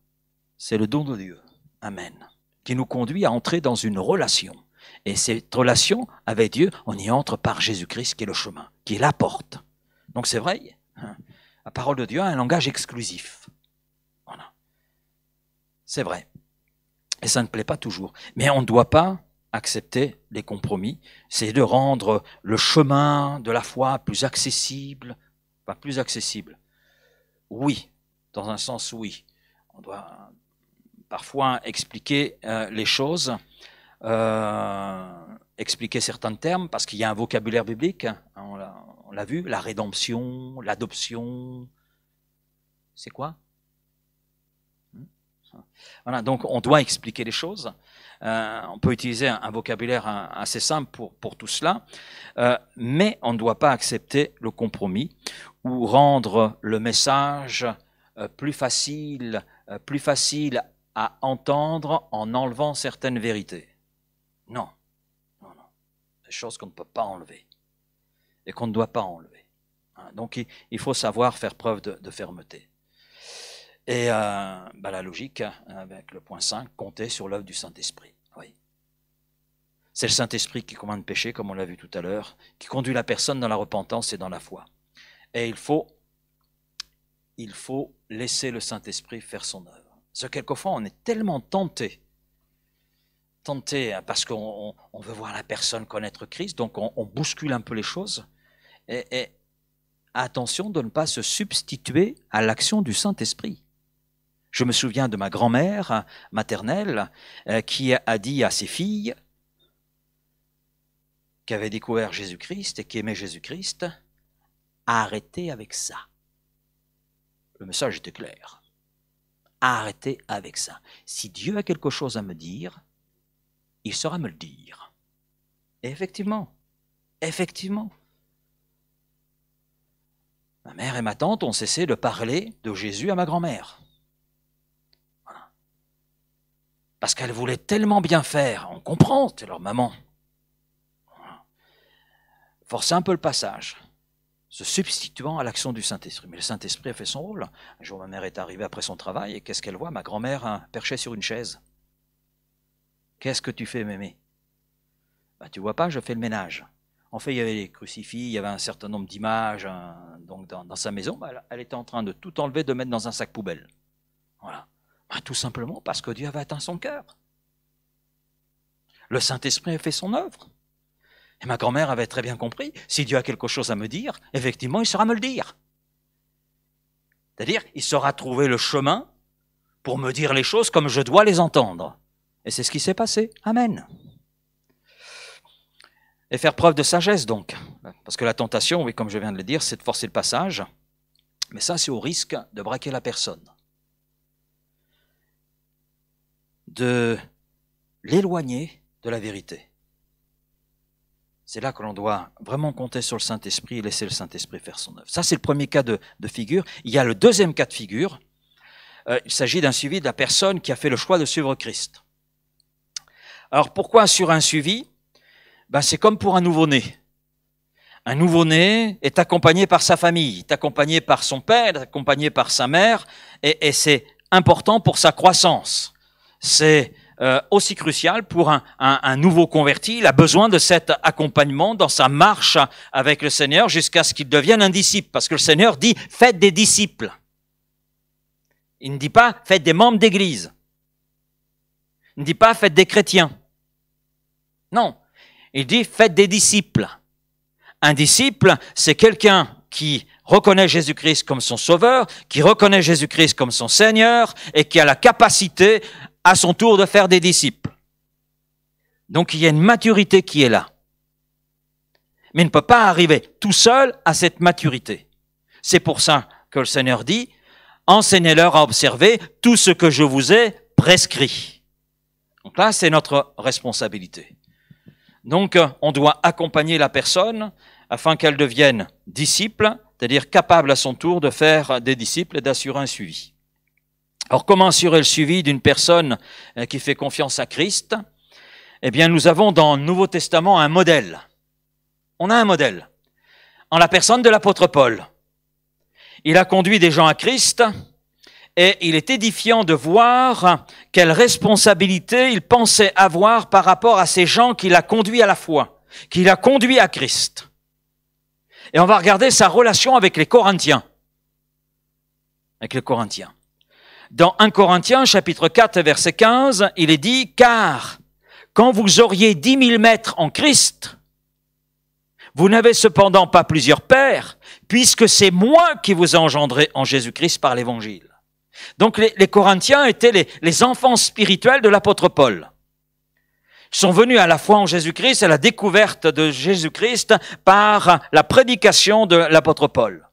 c'est le don de Dieu. Amen. Qui nous conduit à entrer dans une relation. Et cette relation avec Dieu, on y entre par Jésus-Christ qui est le chemin, qui est la porte. Donc c'est vrai, la parole de Dieu a un langage exclusif. Voilà. C'est vrai. Et ça ne plaît pas toujours. Mais on ne doit pas accepter les compromis. C'est de rendre le chemin de la foi plus accessible. Pas plus accessible. Oui, dans un sens oui. On doit parfois expliquer les choses, expliquer certains termes, parce qu'il y a un vocabulaire biblique. On l'a vu, la rédemption, l'adoption. C'est quoi? Voilà, donc on doit expliquer les choses. On peut utiliser un vocabulaire assez simple pour tout cela, mais on ne doit pas accepter le compromis ou rendre le message plus facile à entendre en enlevant certaines vérités. Non, non, non. Des choses qu'on ne peut pas enlever et qu'on ne doit pas enlever. Donc il faut savoir faire preuve de fermeté. Et la logique, avec le point 5, compter sur l'œuvre du Saint-Esprit. Oui. C'est le Saint-Esprit qui commande le péché, comme on l'a vu tout à l'heure, qui conduit la personne dans la repentance et dans la foi. Et il faut laisser le Saint-Esprit faire son œuvre. Parce que quelquefois, on est tellement tenté parce qu'on veut voir la personne connaître Christ, donc on bouscule un peu les choses. Et attention de ne pas se substituer à l'action du Saint-Esprit. Je me souviens de ma grand-mère maternelle qui a dit à ses filles, qui avait découvert Jésus-Christ et qui aimait Jésus-Christ, arrêtez avec ça. Le message était clair. Arrêtez avec ça. Si Dieu a quelque chose à me dire, il saura me le dire. Et effectivement, ma mère et ma tante ont cessé de parler de Jésus à ma grand-mère. Voilà. Parce qu'elles voulaient tellement bien faire. On comprend, c'est leur maman. Voilà. Forcer un peu le passage, se substituant à l'action du Saint-Esprit. Mais le Saint-Esprit a fait son rôle. Un jour, ma mère est arrivée après son travail et qu'est-ce qu'elle voit? Ma grand-mère perchée sur une chaise. Qu'est-ce que tu fais, mémé? Tu vois pas, je fais le ménage. En fait, il y avait les crucifix, il y avait un certain nombre d'images donc dans sa maison. Elle était en train de tout enlever, de mettre dans un sac poubelle. Voilà. Tout simplement parce que Dieu avait atteint son cœur. Le Saint-Esprit a fait son œuvre. Et ma grand-mère avait très bien compris, si Dieu a quelque chose à me dire, effectivement, il saura me le dire. C'est-à-dire, il saura trouver le chemin pour me dire les choses comme je dois les entendre. Et c'est ce qui s'est passé. Amen. Et faire preuve de sagesse, donc. Parce que la tentation, oui, comme je viens de le dire, c'est de forcer le passage. Mais ça, c'est au risque de braquer la personne, de l'éloigner de la vérité. C'est là que l'on doit vraiment compter sur le Saint-Esprit et laisser le Saint-Esprit faire son œuvre. Ça, c'est le premier cas de figure. Il y a le deuxième cas de figure. Il s'agit d'un suivi de la personne qui a fait le choix de suivre Christ. Alors, pourquoi sur un suivi? C'est comme pour un nouveau-né. Un nouveau-né est accompagné par sa famille, est accompagné par son père, est accompagné par sa mère, et c'est important pour sa croissance. C'est aussi crucial pour un nouveau converti. Il a besoin de cet accompagnement dans sa marche avec le Seigneur jusqu'à ce qu'il devienne un disciple. Parce que le Seigneur dit « faites des disciples ». Il ne dit pas « faites des membres d'église ». Il ne dit pas « faites des chrétiens ». Non, il dit « faites des disciples ». Un disciple, c'est quelqu'un qui reconnaît Jésus-Christ comme son sauveur, qui reconnaît Jésus-Christ comme son Seigneur et qui a la capacité à son tour de faire des disciples. Donc il y a une maturité qui est là. Mais il ne peut pas arriver tout seul à cette maturité. C'est pour ça que le Seigneur dit « Enseignez-leur à observer tout ce que je vous ai prescrit ». Donc là, c'est notre responsabilité. Donc on doit accompagner la personne afin qu'elle devienne disciple, c'est-à-dire capable à son tour de faire des disciples et d'assurer un suivi. Alors, comment assurer le suivi d'une personne qui fait confiance à Christ? Eh bien, nous avons dans le Nouveau Testament un modèle. On a un modèle, en la personne de l'apôtre Paul. Il a conduit des gens à Christ et il est édifiant de voir quelle responsabilité il pensait avoir par rapport à ces gens qu'il a conduits à la foi, qu'il a conduits à Christ. Et on va regarder sa relation avec les Corinthiens. Dans 1 Corinthiens, chapitre 4, verset 15, il est dit « Car quand vous auriez 10 000 maîtres en Christ, vous n'avez cependant pas plusieurs pères, puisque c'est moi qui vous ai engendré en Jésus-Christ par l'Évangile. » Donc les Corinthiens étaient les enfants spirituels de l'apôtre Paul. Ils sont venus à la foi en Jésus-Christ, à la découverte de Jésus-Christ par la prédication de l'apôtre Paul,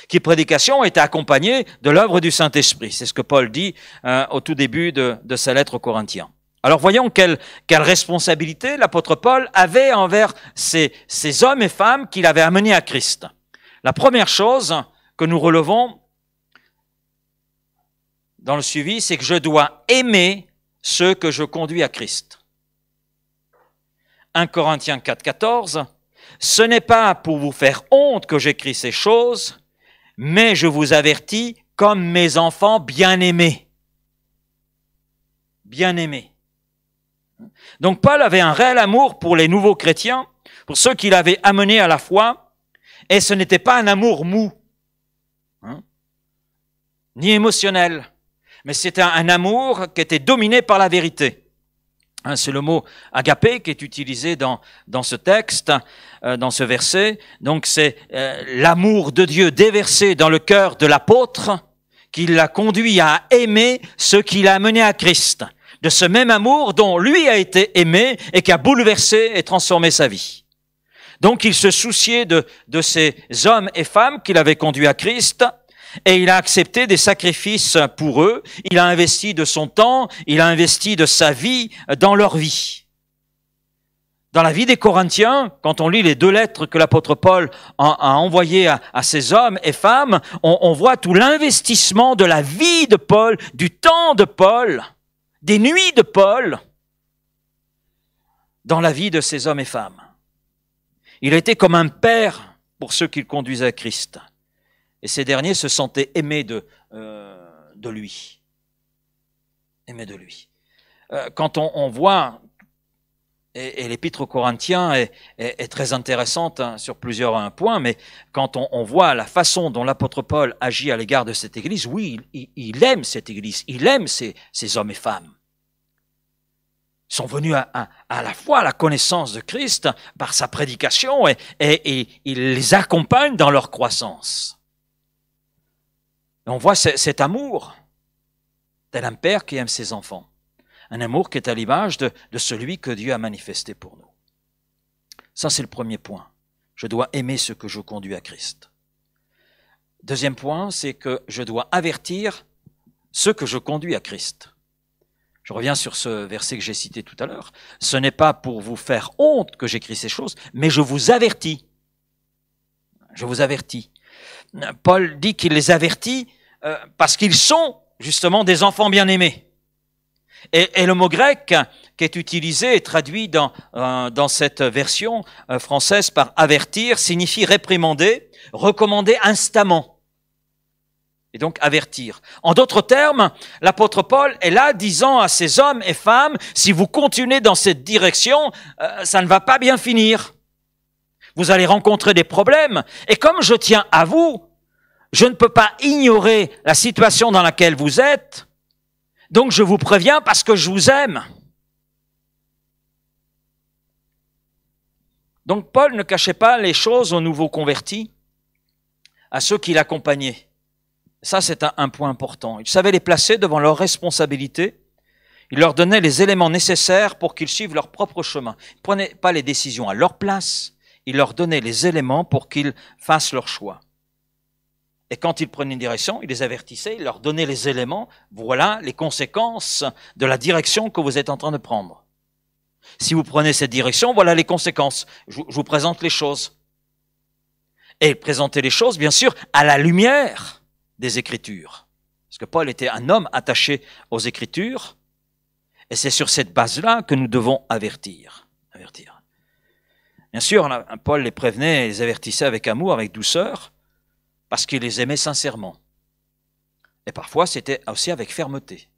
qui prédication était accompagnée de l'œuvre du Saint-Esprit. C'est ce que Paul dit au tout début de sa lettre aux Corinthiens. Alors voyons quelle responsabilité l'apôtre Paul avait envers ces hommes et femmes qu'il avait amenés à Christ. La première chose que nous relevons dans le suivi, c'est que je dois aimer ceux que je conduis à Christ. 1 Corinthiens 4, 14, « Ce n'est pas pour vous faire honte que j'écris ces choses, mais je vous avertis comme mes enfants bien-aimés. » Bien-aimés. Donc Paul avait un réel amour pour les nouveaux chrétiens, pour ceux qu'il avait amenés à la foi, et ce n'était pas un amour mou, ni émotionnel, mais c'était un amour qui était dominé par la vérité. C'est le mot agapé qui est utilisé dans ce texte, dans ce verset. Donc c'est l'amour de Dieu déversé dans le cœur de l'apôtre qui l'a conduit à aimer ceux qu'il a amenés à Christ. De ce même amour dont lui a été aimé et qui a bouleversé et transformé sa vie. Donc il se souciait de ces hommes et femmes qu'il avait conduits à Christ. Et il a accepté des sacrifices pour eux, il a investi de son temps, il a investi de sa vie dans leur vie. Dans la vie des Corinthiens, quand on lit les 2 lettres que l'apôtre Paul a envoyées à ces hommes et femmes, on voit tout l'investissement de la vie de Paul, du temps de Paul, des nuits de Paul, dans la vie de ces hommes et femmes. Il a été comme un père pour ceux qu'il conduisait à Christ. Et ces derniers se sentaient aimés de lui. Aimés de lui. Quand on voit, et l'épître aux Corinthiens est très intéressante sur plusieurs points, mais quand on voit la façon dont l'apôtre Paul agit à l'égard de cette église, oui, il aime cette église, il aime ces hommes et femmes. Ils sont venus à la fois à la connaissance de Christ par sa prédication et il les accompagne dans leur croissance. On voit cet amour, tel un père qui aime ses enfants. Un amour qui est à l'image de celui que Dieu a manifesté pour nous. Ça, c'est le premier point. Je dois aimer ce que je conduis à Christ. Deuxième point, c'est que je dois avertir ceux que je conduis à Christ. Je reviens sur ce verset que j'ai cité tout à l'heure. Ce n'est pas pour vous faire honte que j'écris ces choses, mais je vous avertis. Je vous avertis. Paul dit qu'il les avertit parce qu'ils sont justement des enfants bien-aimés. Et le mot grec qui est utilisé et traduit dans cette version française par avertir signifie réprimander, recommander instamment. Et donc avertir. En d'autres termes, l'apôtre Paul est là disant à ces hommes et femmes, si vous continuez dans cette direction, ça ne va pas bien finir. Vous allez rencontrer des problèmes. Et comme je tiens à vous, je ne peux pas ignorer la situation dans laquelle vous êtes. Donc je vous préviens parce que je vous aime. Donc Paul ne cachait pas les choses aux nouveaux convertis, à ceux qui l'accompagnaient. Ça, c'est un point important. Il savait les placer devant leurs responsabilités. Il leur donnait les éléments nécessaires pour qu'ils suivent leur propre chemin. Il ne prenait pas les décisions à leur place. Il leur donnait les éléments pour qu'ils fassent leur choix. Et quand ils prenaient une direction, il les avertissait, il leur donnait les éléments. Voilà les conséquences de la direction que vous êtes en train de prendre. Si vous prenez cette direction, voilà les conséquences. Je vous présente les choses. Et présenter les choses, bien sûr, à la lumière des Écritures. Parce que Paul était un homme attaché aux Écritures, et c'est sur cette base-là que nous devons avertir. Bien sûr, Paul les prévenait et les avertissait avec amour, avec douceur, parce qu'il les aimait sincèrement. Et parfois, c'était aussi avec fermeté.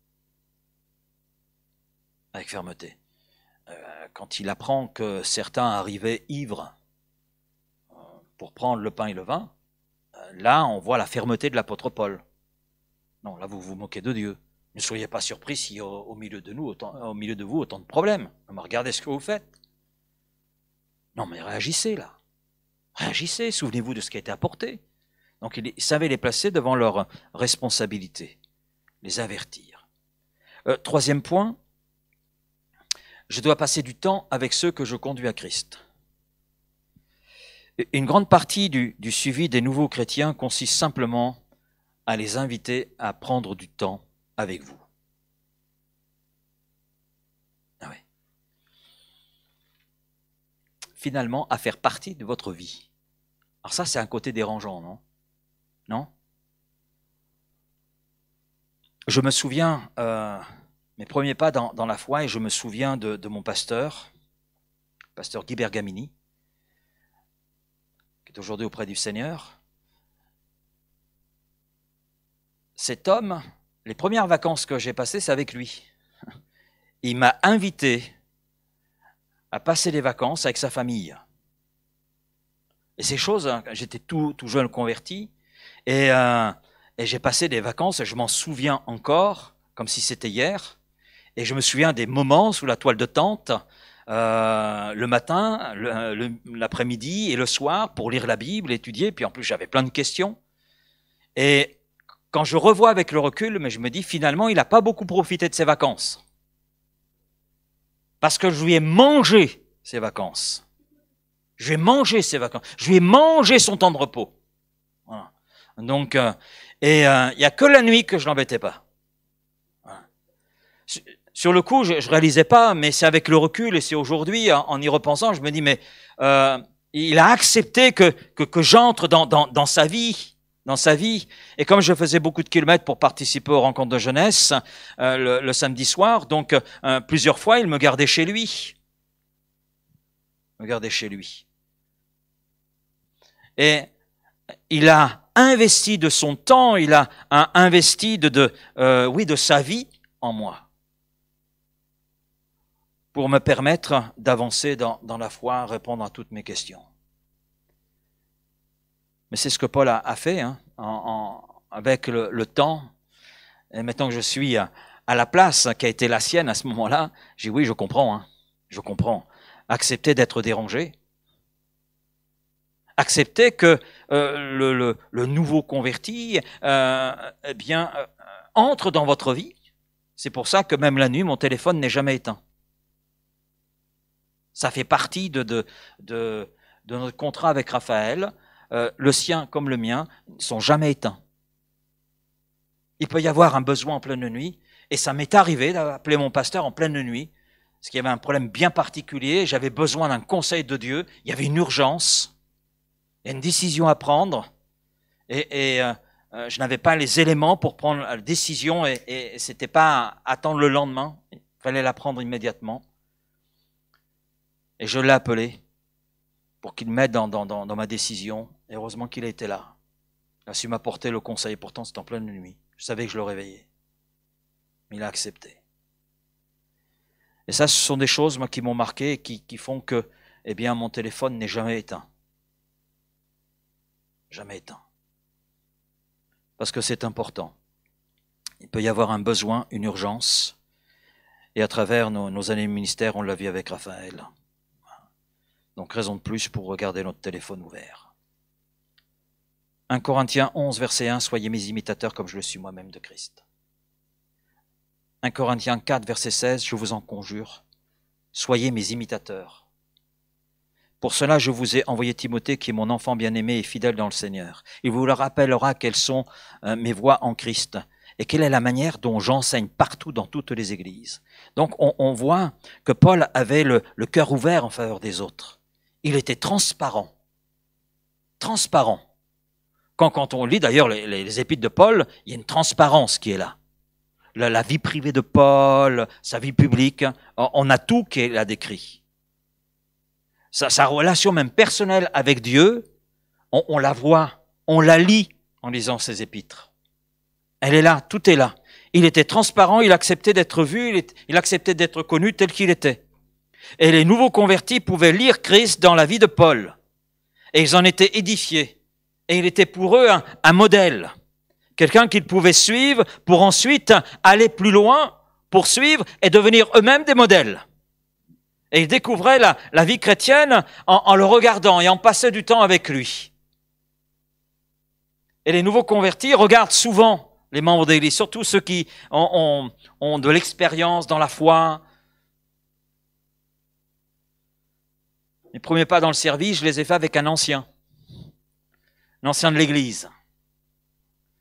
Avec fermeté. Quand il apprend que certains arrivaient ivres pour prendre le pain et le vin, là, on voit la fermeté de l'apôtre Paul. Non, là, vous vous moquez de Dieu. Ne soyez pas surpris si au milieu de vous, autant de problèmes. Mais regardez ce que vous faites. Non, mais réagissez là. Réagissez, souvenez-vous de ce qui a été apporté. Donc, il savait les placer devant leurs responsabilités, les avertir. Troisième point, je dois passer du temps avec ceux que je conduis à Christ. Une grande partie du suivi des nouveaux chrétiens consiste simplement à les inviter à prendre du temps avec vous. Ah oui. Finalement, à faire partie de votre vie. Alors ça, c'est un côté dérangeant, non? Non? Je me souviens, mes premiers pas dans la foi, et je me souviens de mon pasteur Guy Bergamini, qui est aujourd'hui auprès du Seigneur. Cet homme, les premières vacances que j'ai passées, c'est avec lui. Il m'a invité à passer les vacances avec sa famille. Et ces choses, j'étais tout jeune converti, et j'ai passé des vacances, je m'en souviens encore, comme si c'était hier, et je me souviens des moments sous la toile de tente, le matin, l'après-midi et le soir pour lire la Bible, étudier, puis en plus j'avais plein de questions. Et quand je revois avec le recul, mais je me dis finalement il n'a pas beaucoup profité de ses vacances. Parce que je lui ai mangé ses vacances. Je lui ai mangé ses vacances. Je lui ai mangé son temps de repos. Voilà. Donc, il n'y a que la nuit que je l'embêtais pas. Voilà. Sur le coup, je réalisais pas, mais c'est avec le recul et c'est aujourd'hui, en y repensant, je me dis, mais il a accepté que j'entre dans sa vie. Et comme je faisais beaucoup de kilomètres pour participer aux rencontres de jeunesse le samedi soir, donc plusieurs fois, il me gardait chez lui. Et il a investi de son temps, il a investi de sa vie en moi, pour me permettre d'avancer dans la foi, répondre à toutes mes questions. Mais c'est ce que Paul a fait avec le temps. Et maintenant que je suis à la place qui a été la sienne à ce moment-là, j'ai dit oui, je comprends. Accepter d'être dérangé. Accepter que le nouveau converti entre dans votre vie. C'est pour ça que même la nuit, mon téléphone n'est jamais éteint. Ça fait partie de notre contrat avec Raphaël. le sien comme le mien, ne sont jamais éteints. Il peut y avoir un besoin en pleine nuit, et ça m'est arrivé d'appeler mon pasteur en pleine nuit, parce qu'il y avait un problème bien particulier, j'avais besoin d'un conseil de Dieu, il y avait une urgence, il y a une décision à prendre, et je n'avais pas les éléments pour prendre la décision, et c'était pas attendre le lendemain, il fallait la prendre immédiatement. Et je l'ai appelé pour qu'il m'aide dans ma décision, et heureusement qu'il a été là. Il a su m'apporter le conseil, pourtant c'était en pleine nuit, je savais que je le réveillais, mais il a accepté. Et ça, ce sont des choses, moi, qui m'ont marqué et qui font que, eh bien, mon téléphone n'est jamais éteint. Jamais éteint. Parce que c'est important. Il peut y avoir un besoin, une urgence. Et à travers nos années de ministère, on l'a vu avec Raphaël. Donc, raison de plus pour regarder notre téléphone ouvert. 1 Corinthiens 11, verset 1, « Soyez mes imitateurs comme je le suis moi-même de Christ. » 1 Corinthiens 4, verset 16, « Je vous en conjure, soyez mes imitateurs. Pour cela, je vous ai envoyé Timothée, qui est mon enfant bien-aimé et fidèle dans le Seigneur. Il vous le rappellera quelles sont mes voies en Christ et quelle est la manière dont j'enseigne partout dans toutes les églises. » Donc, on voit que Paul avait le cœur ouvert en faveur des autres. Il était transparent. Transparent. Quand on lit d'ailleurs les épîtres de Paul, il y a une transparence qui est là. La vie privée de Paul, sa vie publique, on a tout qui est là décrit. Sa relation même personnelle avec Dieu, on la voit, on la lit en lisant ses épîtres. Elle est là, tout est là. Il était transparent, il acceptait d'être vu, il acceptait d'être connu tel qu'il était. Et les nouveaux convertis pouvaient lire Christ dans la vie de Paul. Et ils en étaient édifiés. Et il était pour eux un modèle. Quelqu'un qu'ils pouvaient suivre pour ensuite aller plus loin, poursuivre et devenir eux-mêmes des modèles. Et ils découvraient la vie chrétienne en le regardant et en passant du temps avec lui. Et les nouveaux convertis regardent souvent les membres de l'Église, surtout ceux qui ont de l'expérience dans la foi. Les premiers pas dans le service, je les ai faits avec un ancien de l'Église.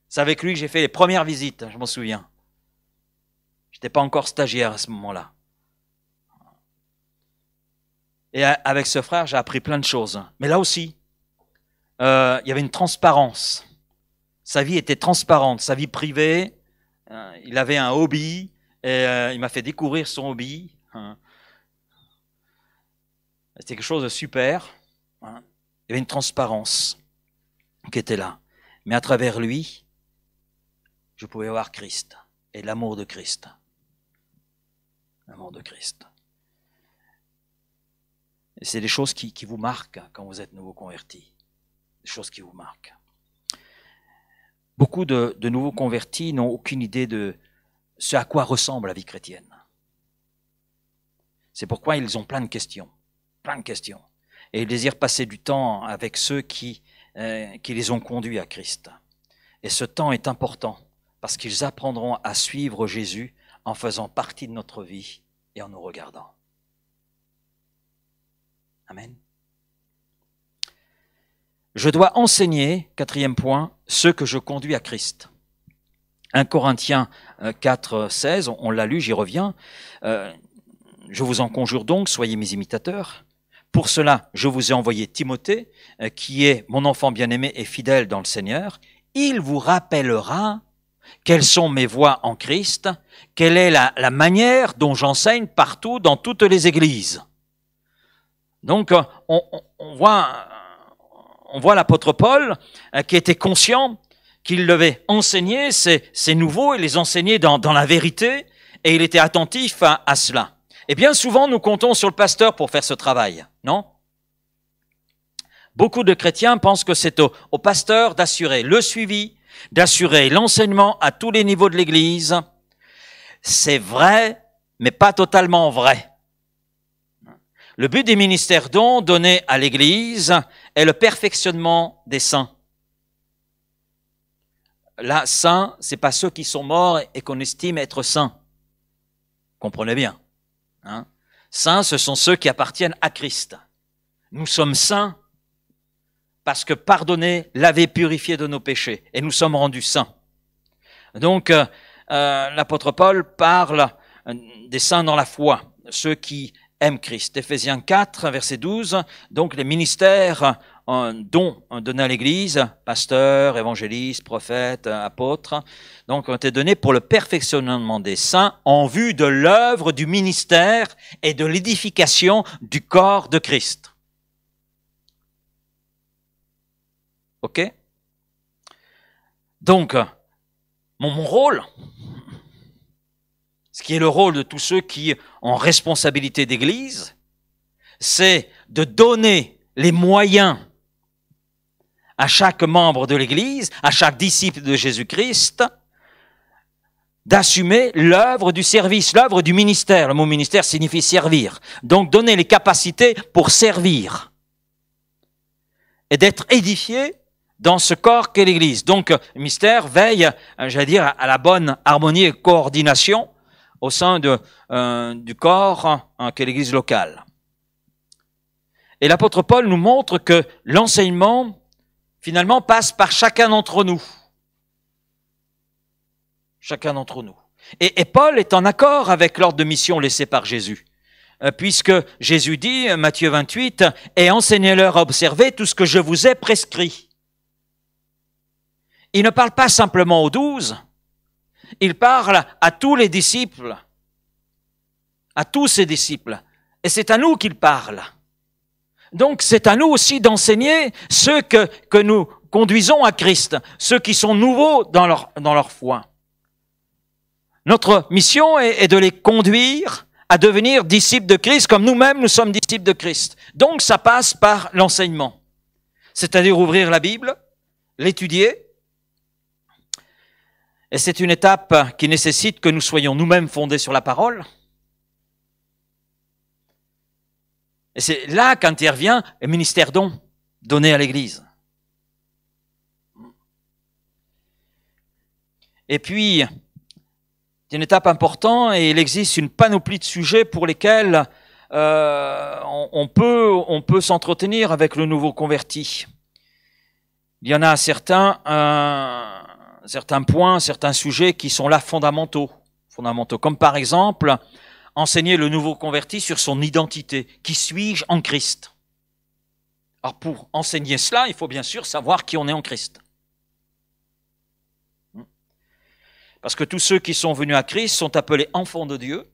C'est avec lui que j'ai fait les premières visites, je m'en souviens. Je n'étais pas encore stagiaire à ce moment-là. Et avec ce frère, j'ai appris plein de choses. Mais là aussi, il y avait une transparence. Sa vie était transparente, sa vie privée. Il avait un hobby, et il m'a fait découvrir son hobby. C'était quelque chose de super. Il y avait une transparence qui était là. Mais à travers lui, je pouvais voir Christ et l'amour de Christ. L'amour de Christ. Et c'est des choses qui vous marquent quand vous êtes nouveau converti. Des choses qui vous marquent. Beaucoup de nouveaux convertis n'ont aucune idée de ce à quoi ressemble la vie chrétienne. C'est pourquoi ils ont plein de questions. Plein de questions. Et ils désirent passer du temps avec ceux qui les ont conduits à Christ. Et ce temps est important parce qu'ils apprendront à suivre Jésus en faisant partie de notre vie et en nous regardant. Amen. Je dois enseigner, 4e point, ceux que je conduis à Christ. 1 Corinthiens 4, 16, on l'a lu, j'y reviens. Je vous en conjure donc, soyez mes imitateurs. Pour cela, je vous ai envoyé Timothée, qui est mon enfant bien-aimé et fidèle dans le Seigneur. Il vous rappellera quelles sont mes voies en Christ, quelle est la manière dont j'enseigne partout dans toutes les églises. Donc, on voit l'apôtre Paul qui était conscient qu'il devait enseigner ces nouveaux et les enseigner dans la vérité, et il était attentif à cela. Et bien souvent, nous comptons sur le pasteur pour faire ce travail, non? Beaucoup de chrétiens pensent que c'est au pasteur d'assurer le suivi, d'assurer l'enseignement à tous les niveaux de l'Église. C'est vrai, mais pas totalement vrai. Le but des ministères dons donnés à l'Église est le perfectionnement des saints. Là, saints, c'est pas ceux qui sont morts et qu'on estime être saints. Comprenez bien. Hein? Saints, ce sont ceux qui appartiennent à Christ. Nous sommes saints parce que pardonner l'avait purifié de nos péchés, et nous sommes rendus saints. Donc, l'apôtre Paul parle des saints dans la foi, ceux qui aiment Christ. Éphésiens 4, verset 12, donc les ministères dont donnés à l'Église, pasteurs, évangélistes, prophètes, apôtres, donc ont été donnés pour le perfectionnement des saints en vue de l'œuvre du ministère et de l'édification du corps de Christ. Ok? Donc, mon rôle, ce qui est le rôle de tous ceux qui ont responsabilité d'Église, c'est de donner les moyens à chaque membre de l'Église, à chaque disciple de Jésus-Christ, d'assumer l'œuvre du service, l'œuvre du ministère. Le mot ministère signifie servir. Donc donner les capacités pour servir et d'être édifié dans ce corps qu'est l'Église. Donc le ministère veille, j'allais dire, à la bonne harmonie et coordination au sein du corps qu'est l'Église locale. Et l'apôtre Paul nous montre que l'enseignement finalement passe par chacun d'entre nous. Chacun d'entre nous. Et Paul est en accord avec l'ordre de mission laissé par Jésus. Puisque Jésus dit, Matthieu 28, « Et enseignez-leur à observer tout ce que je vous ai prescrit. » Il ne parle pas simplement aux 12, il parle à tous les disciples, à tous ses disciples. Et c'est à nous qu'il parle. Donc c'est à nous aussi d'enseigner ceux que nous conduisons à Christ, ceux qui sont nouveaux dans leur foi. Notre mission est de les conduire à devenir disciples de Christ comme nous-mêmes nous sommes disciples de Christ. Donc ça passe par l'enseignement, c'est-à-dire ouvrir la Bible, l'étudier. Et c'est une étape qui nécessite que nous soyons nous-mêmes fondés sur la parole. Et c'est là qu'intervient le ministère don donné à l'Église. Et puis, c'est une étape importante et il existe une panoplie de sujets pour lesquels on peut s'entretenir avec le nouveau converti. Il y en a certains points, certains sujets qui sont là fondamentaux, comme par exemple enseigner le nouveau converti sur son identité. Qui suis-je en Christ? Alors pour enseigner cela, il faut bien sûr savoir qui on est en Christ. Parce que tous ceux qui sont venus à Christ sont appelés enfants de Dieu.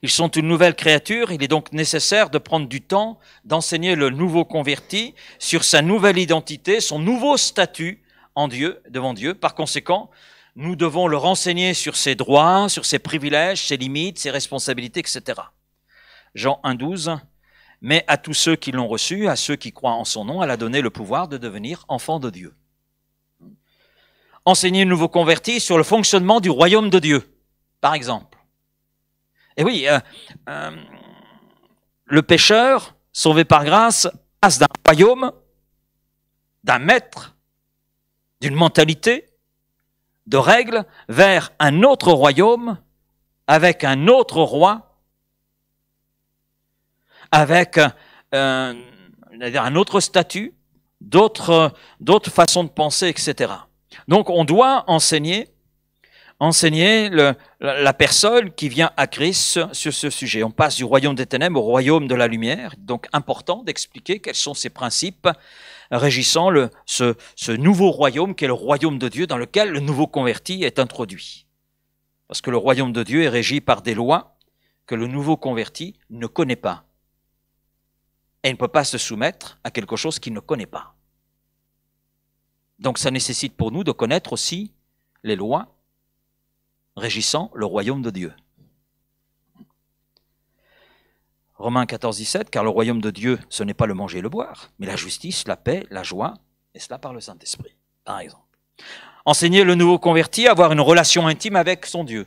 Ils sont une nouvelle créature. Il est donc nécessaire de prendre du temps d'enseigner le nouveau converti sur sa nouvelle identité, son nouveau statut en Dieu, devant Dieu. Par conséquent, nous devons le renseigner sur ses droits, sur ses privilèges, ses limites, ses responsabilités, etc. Jean 1,12. Mais à tous ceux qui l'ont reçu, à ceux qui croient en son nom, elle a donné le pouvoir de devenir enfants de Dieu. Enseigner le nouveau converti sur le fonctionnement du royaume de Dieu, par exemple. Et oui, le pécheur, sauvé par grâce, passe d'un royaume, d'un maître, d'une mentalité, de règles, vers un autre royaume, avec un autre roi, avec un autre statut, d'autres façons de penser, etc. Donc on doit enseigner la personne qui vient à Christ sur ce sujet. On passe du royaume des ténèbres au royaume de la lumière. Donc important d'expliquer quels sont ces principes régissant ce nouveau royaume qui est le royaume de Dieu dans lequel le nouveau converti est introduit. Parce que le royaume de Dieu est régi par des lois que le nouveau converti ne connaît pas. Et il ne peut pas se soumettre à quelque chose qu'il ne connaît pas. Donc ça nécessite pour nous de connaître aussi les lois régissant le royaume de Dieu. Romains 14, 17, car le royaume de Dieu, ce n'est pas le manger et le boire, mais la justice, la paix, la joie, et cela par le Saint-Esprit, par exemple. Enseigner le nouveau converti à avoir une relation intime avec son Dieu.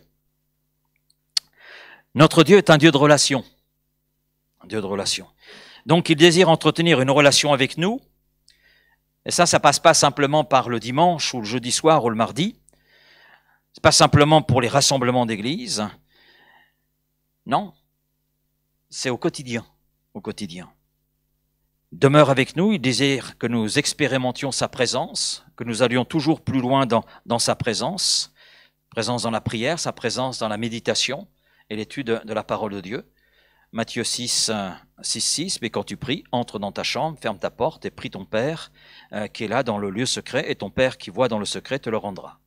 Notre Dieu est un Dieu de relation. Un Dieu de relation. Donc il désire entretenir une relation avec nous, et ça passe pas simplement par le dimanche ou le jeudi soir ou le mardi, c'est pas simplement pour les rassemblements d'église, non. C'est au quotidien, au quotidien. demeure avec nous, il désire que nous expérimentions sa présence, que nous allions toujours plus loin dans sa présence dans la prière, sa présence dans la méditation et l'étude de la parole de Dieu. Matthieu 6, 6, mais quand tu pries, entre dans ta chambre, ferme ta porte et prie ton Père qui est là dans le lieu secret, et ton Père qui voit dans le secret te le rendra.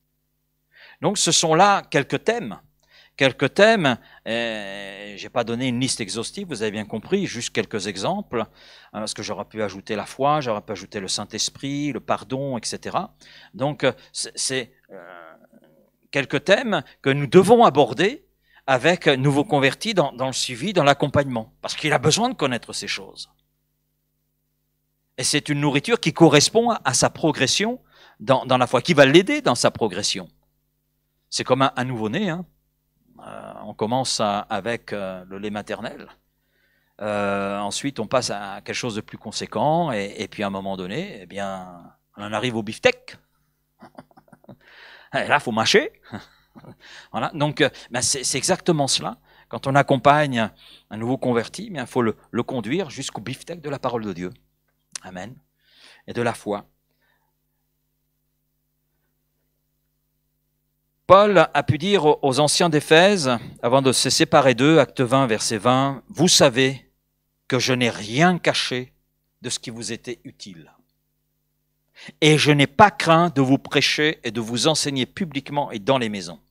Donc ce sont là quelques thèmes. Je n'ai pas donné une liste exhaustive, vous avez bien compris, juste quelques exemples, parce que j'aurais pu ajouter la foi, j'aurais pu ajouter le Saint-Esprit, le pardon, etc. Donc c'est quelques thèmes que nous devons aborder avec nouveau converti dans le suivi, dans l'accompagnement, parce qu'il a besoin de connaître ces choses. Et c'est une nourriture qui correspond à sa progression dans la foi, qui va l'aider dans sa progression. C'est comme un nouveau-né, hein. On commence avec le lait maternel. Ensuite, on passe à quelque chose de plus conséquent, et puis à un moment donné, eh bien, on en arrive au beefsteak. Et là, il faut mâcher. Voilà. Donc, c'est exactement cela. Quand on accompagne un nouveau converti, il faut le conduire jusqu'au beefsteak de la parole de Dieu. Amen. Et de la foi. Paul a pu dire aux anciens d'Éphèse, avant de se séparer d'eux, acte 20, verset 20, « Vous savez que je n'ai rien caché de ce qui vous était utile. Et je n'ai pas craint de vous prêcher et de vous enseigner publiquement et dans les maisons. »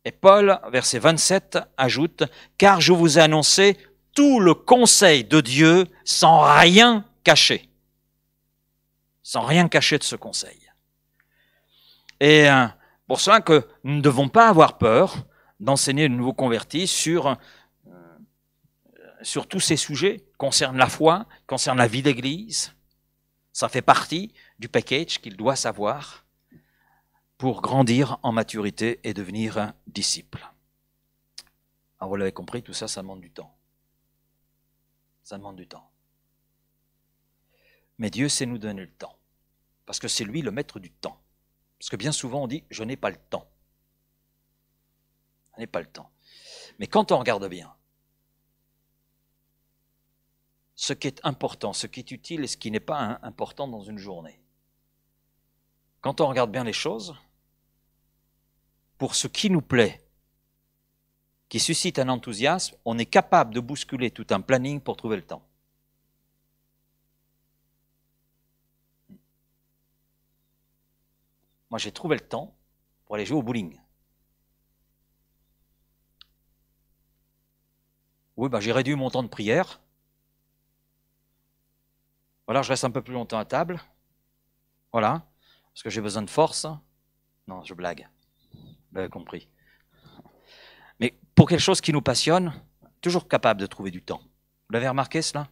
Et Paul, verset 27, ajoute, « Car je vous ai annoncé tout le conseil de Dieu sans rien cacher. » Sans rien cacher de ce conseil. Et pour cela que nous ne devons pas avoir peur d'enseigner de nouveaux convertis sur tous ces sujets concernant la foi, concernant la vie d'Église. Ça fait partie du package qu'il doit savoir pour grandir en maturité et devenir un disciple. Alors vous l'avez compris, tout ça, ça demande du temps. Ça demande du temps. Mais Dieu sait nous donner le temps, parce que c'est lui le maître du temps. Parce que bien souvent on dit « je n'ai pas le temps ». Je n'ai pas le temps. Mais quand on regarde bien, ce qui est important, ce qui est utile et ce qui n'est pas important dans une journée, quand on regarde bien les choses, pour ce qui nous plaît, qui suscite un enthousiasme, on est capable de bousculer tout un planning pour trouver le temps. Moi, j'ai trouvé le temps pour aller jouer au bowling. Oui, j'ai réduit mon temps de prière. Voilà, je reste un peu plus longtemps à table. Voilà, parce que j'ai besoin de force. Non, je blague. Vous l'avez compris. Mais pour quelque chose qui nous passionne, toujours capable de trouver du temps. Vous l'avez remarqué cela?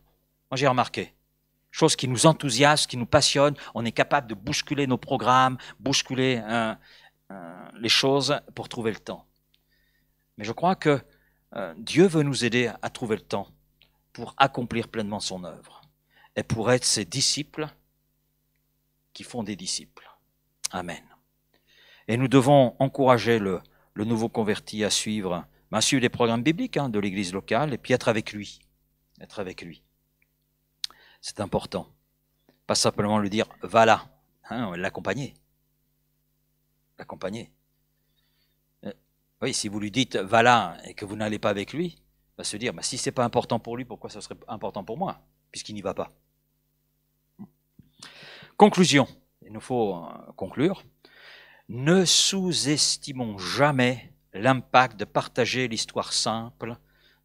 Moi, j'ai remarqué. Chose qui nous enthousiasme, qui nous passionne, on est capable de bousculer nos programmes, bousculer les choses pour trouver le temps. Mais je crois que Dieu veut nous aider à trouver le temps pour accomplir pleinement son œuvre et pour être ses disciples qui font des disciples. Amen. Et nous devons encourager le nouveau converti à suivre des programmes bibliques de l'église locale et puis être avec lui. Être avec lui. C'est important. Pas simplement lui dire « va là », l'accompagner. L'accompagner. Oui, si vous lui dites « va là » et que vous n'allez pas avec lui, il va se dire « si ce n'est pas important pour lui, pourquoi ça serait important pour moi ?» puisqu'il n'y va pas. Conclusion. Il nous faut conclure. Ne sous-estimons jamais l'impact de partager l'histoire simple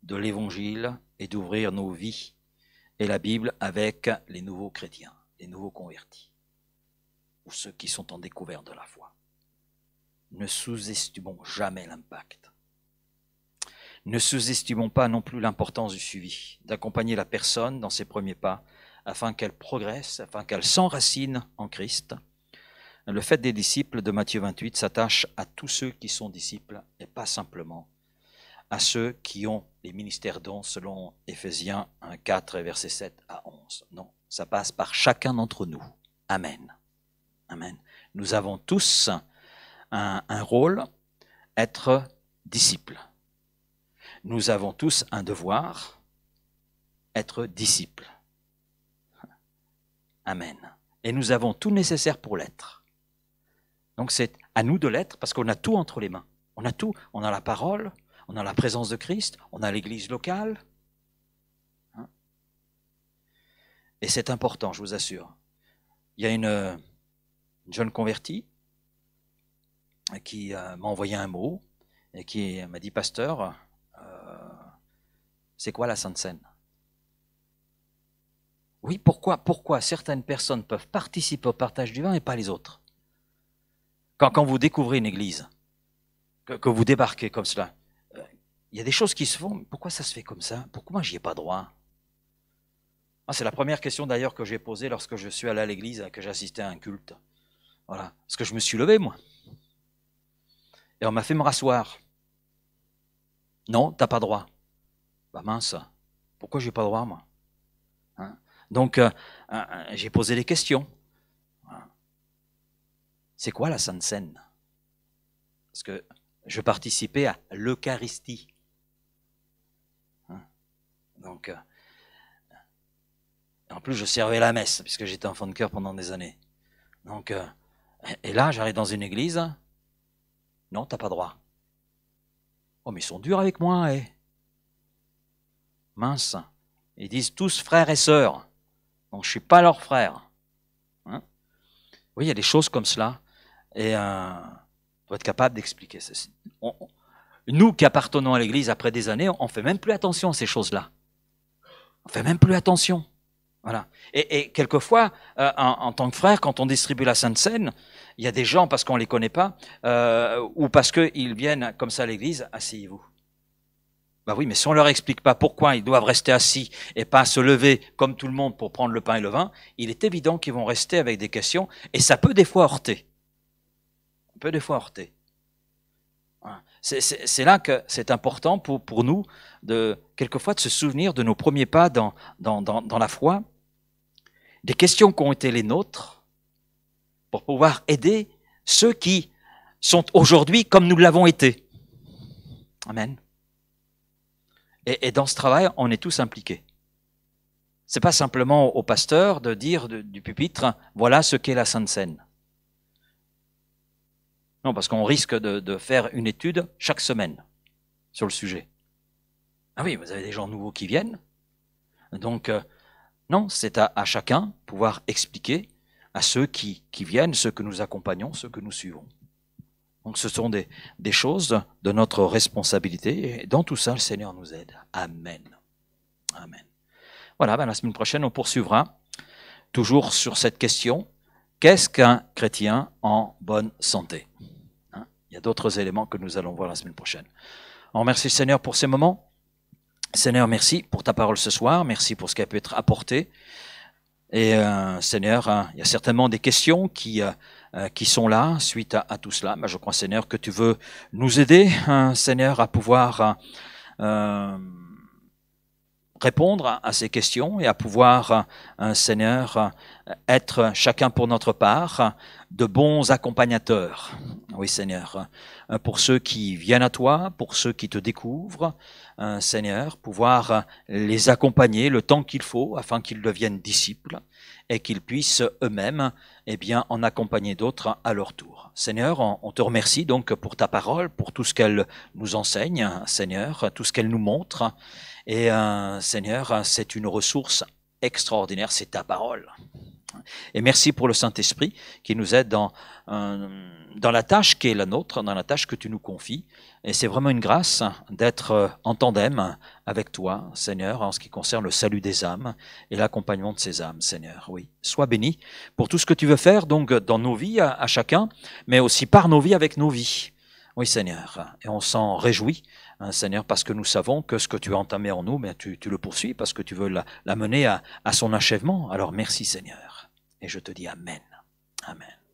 de l'Évangile et d'ouvrir nos vies et la Bible avec les nouveaux chrétiens, les nouveaux convertis, ou ceux qui sont en découverte de la foi. Ne sous-estimons jamais l'impact. Ne sous-estimons pas non plus l'importance du suivi, d'accompagner la personne dans ses premiers pas, afin qu'elle progresse, afin qu'elle s'enracine en Christ. Le fait des disciples de Matthieu 28 s'attache à tous ceux qui sont disciples et pas simplement à ceux qui ont les ministères dons selon Éphésiens 1, 4 et versets 7 à 11. Non, ça passe par chacun d'entre nous. Amen. Amen. Nous avons tous un rôle, être disciples. Nous avons tous un devoir, être disciples. Amen. Et nous avons tout nécessaire pour l'être. Donc c'est à nous de l'être parce qu'on a tout entre les mains. On a tout. On a la parole, on a la présence de Christ, on a l'église locale. Et c'est important, je vous assure. Il y a une jeune convertie qui m'a envoyé un mot et qui m'a dit, pasteur, c'est quoi la Sainte Seine? Oui, pourquoi certaines personnes peuvent participer au partage du vin et pas les autres? Quand vous découvrez une église, que vous débarquez comme cela, il y a des choses qui se font, mais pourquoi ça se fait comme ça? Pourquoi moi j'y ai pas droit? C'est la première question d'ailleurs que j'ai posée lorsque je suis allé à l'église, que j'ai assisté à un culte. Voilà, parce que je me suis levé moi. Et on m'a fait me rasseoir. Non, t'as pas droit. Bah mince, pourquoi j'ai pas droit moi? Donc j'ai posé des questions. C'est quoi la Sainte Seine? Parce que je participais à l'Eucharistie. Donc, en plus, je servais la messe, puisque j'étais enfant de chœur pendant des années. Donc, et là, j'arrive dans une église. Non, t'as pas droit. Oh, mais ils sont durs avec moi, mince. Ils disent tous frères et sœurs. Donc, je suis pas leur frère. Oui, il y a des choses comme cela. Et on doit être capable d'expliquer. Nous qui appartenons à l'église après des années, on fait même plus attention à ces choses-là. On fait même plus attention. Voilà. Et quelquefois, en tant que frère, quand on distribue la Sainte Seine, il y a des gens, parce qu'on ne les connaît pas, ou parce qu'ils viennent comme ça à l'église, asseyez-vous. Ben oui, mais si on leur explique pas pourquoi ils doivent rester assis et pas se lever comme tout le monde pour prendre le pain et le vin, il est évident qu'ils vont rester avec des questions, et ça peut des fois heurter. Ça peut des fois heurter. Voilà. C'est là que c'est important pour nous, quelquefois, de se souvenir de nos premiers pas dans la foi, des questions qui ont été les nôtres, pour pouvoir aider ceux qui sont aujourd'hui comme nous l'avons été. Amen. Et dans ce travail, on est tous impliqués. C'est pas simplement au pasteur de dire du pupitre, voilà ce qu'est la Sainte Seine. Non, parce qu'on risque de faire une étude chaque semaine sur le sujet. Ah oui, vous avez des gens nouveaux qui viennent. Donc, non, c'est à chacun pouvoir expliquer à ceux qui viennent, ceux que nous accompagnons, ceux que nous suivons. Donc ce sont des choses de notre responsabilité, et dans tout ça, le Seigneur nous aide. Amen. Amen. Voilà, la semaine prochaine, on poursuivra toujours sur cette question. Qu'est-ce qu'un chrétien en bonne santé? Il y a d'autres éléments que nous allons voir la semaine prochaine. On remercie le Seigneur pour ces moments. Seigneur, merci pour ta parole ce soir. Merci pour ce qui a pu être apporté. Et Seigneur, il y a certainement des questions qui sont là suite à tout cela. Mais je crois, Seigneur, que tu veux nous aider, Seigneur, à pouvoir répondre à ces questions et à pouvoir, Seigneur, être chacun pour notre part de bons accompagnateurs. Oui, Seigneur, pour ceux qui viennent à toi, pour ceux qui te découvrent, Seigneur, pouvoir les accompagner le temps qu'il faut afin qu'ils deviennent disciples et qu'ils puissent eux-mêmes, en accompagner d'autres à leur tour. Seigneur, on te remercie donc pour ta parole, pour tout ce qu'elle nous enseigne, Seigneur, tout ce qu'elle nous montre. Et Seigneur, c'est une ressource extraordinaire, c'est ta parole. Et merci pour le Saint-Esprit qui nous aide dans la tâche qui est la nôtre, dans la tâche que tu nous confies. Et c'est vraiment une grâce d'être en tandem avec toi, Seigneur, en ce qui concerne le salut des âmes et l'accompagnement de ces âmes, Seigneur. Oui, sois béni pour tout ce que tu veux faire donc dans nos vies à chacun, mais aussi par nos vies avec nos vies. Oui, Seigneur, et on s'en réjouit, Seigneur, parce que nous savons que ce que tu as entamé en nous, tu le poursuis parce que tu veux la mener à son achèvement. Alors merci, Seigneur. Et je te dis Amen. Amen.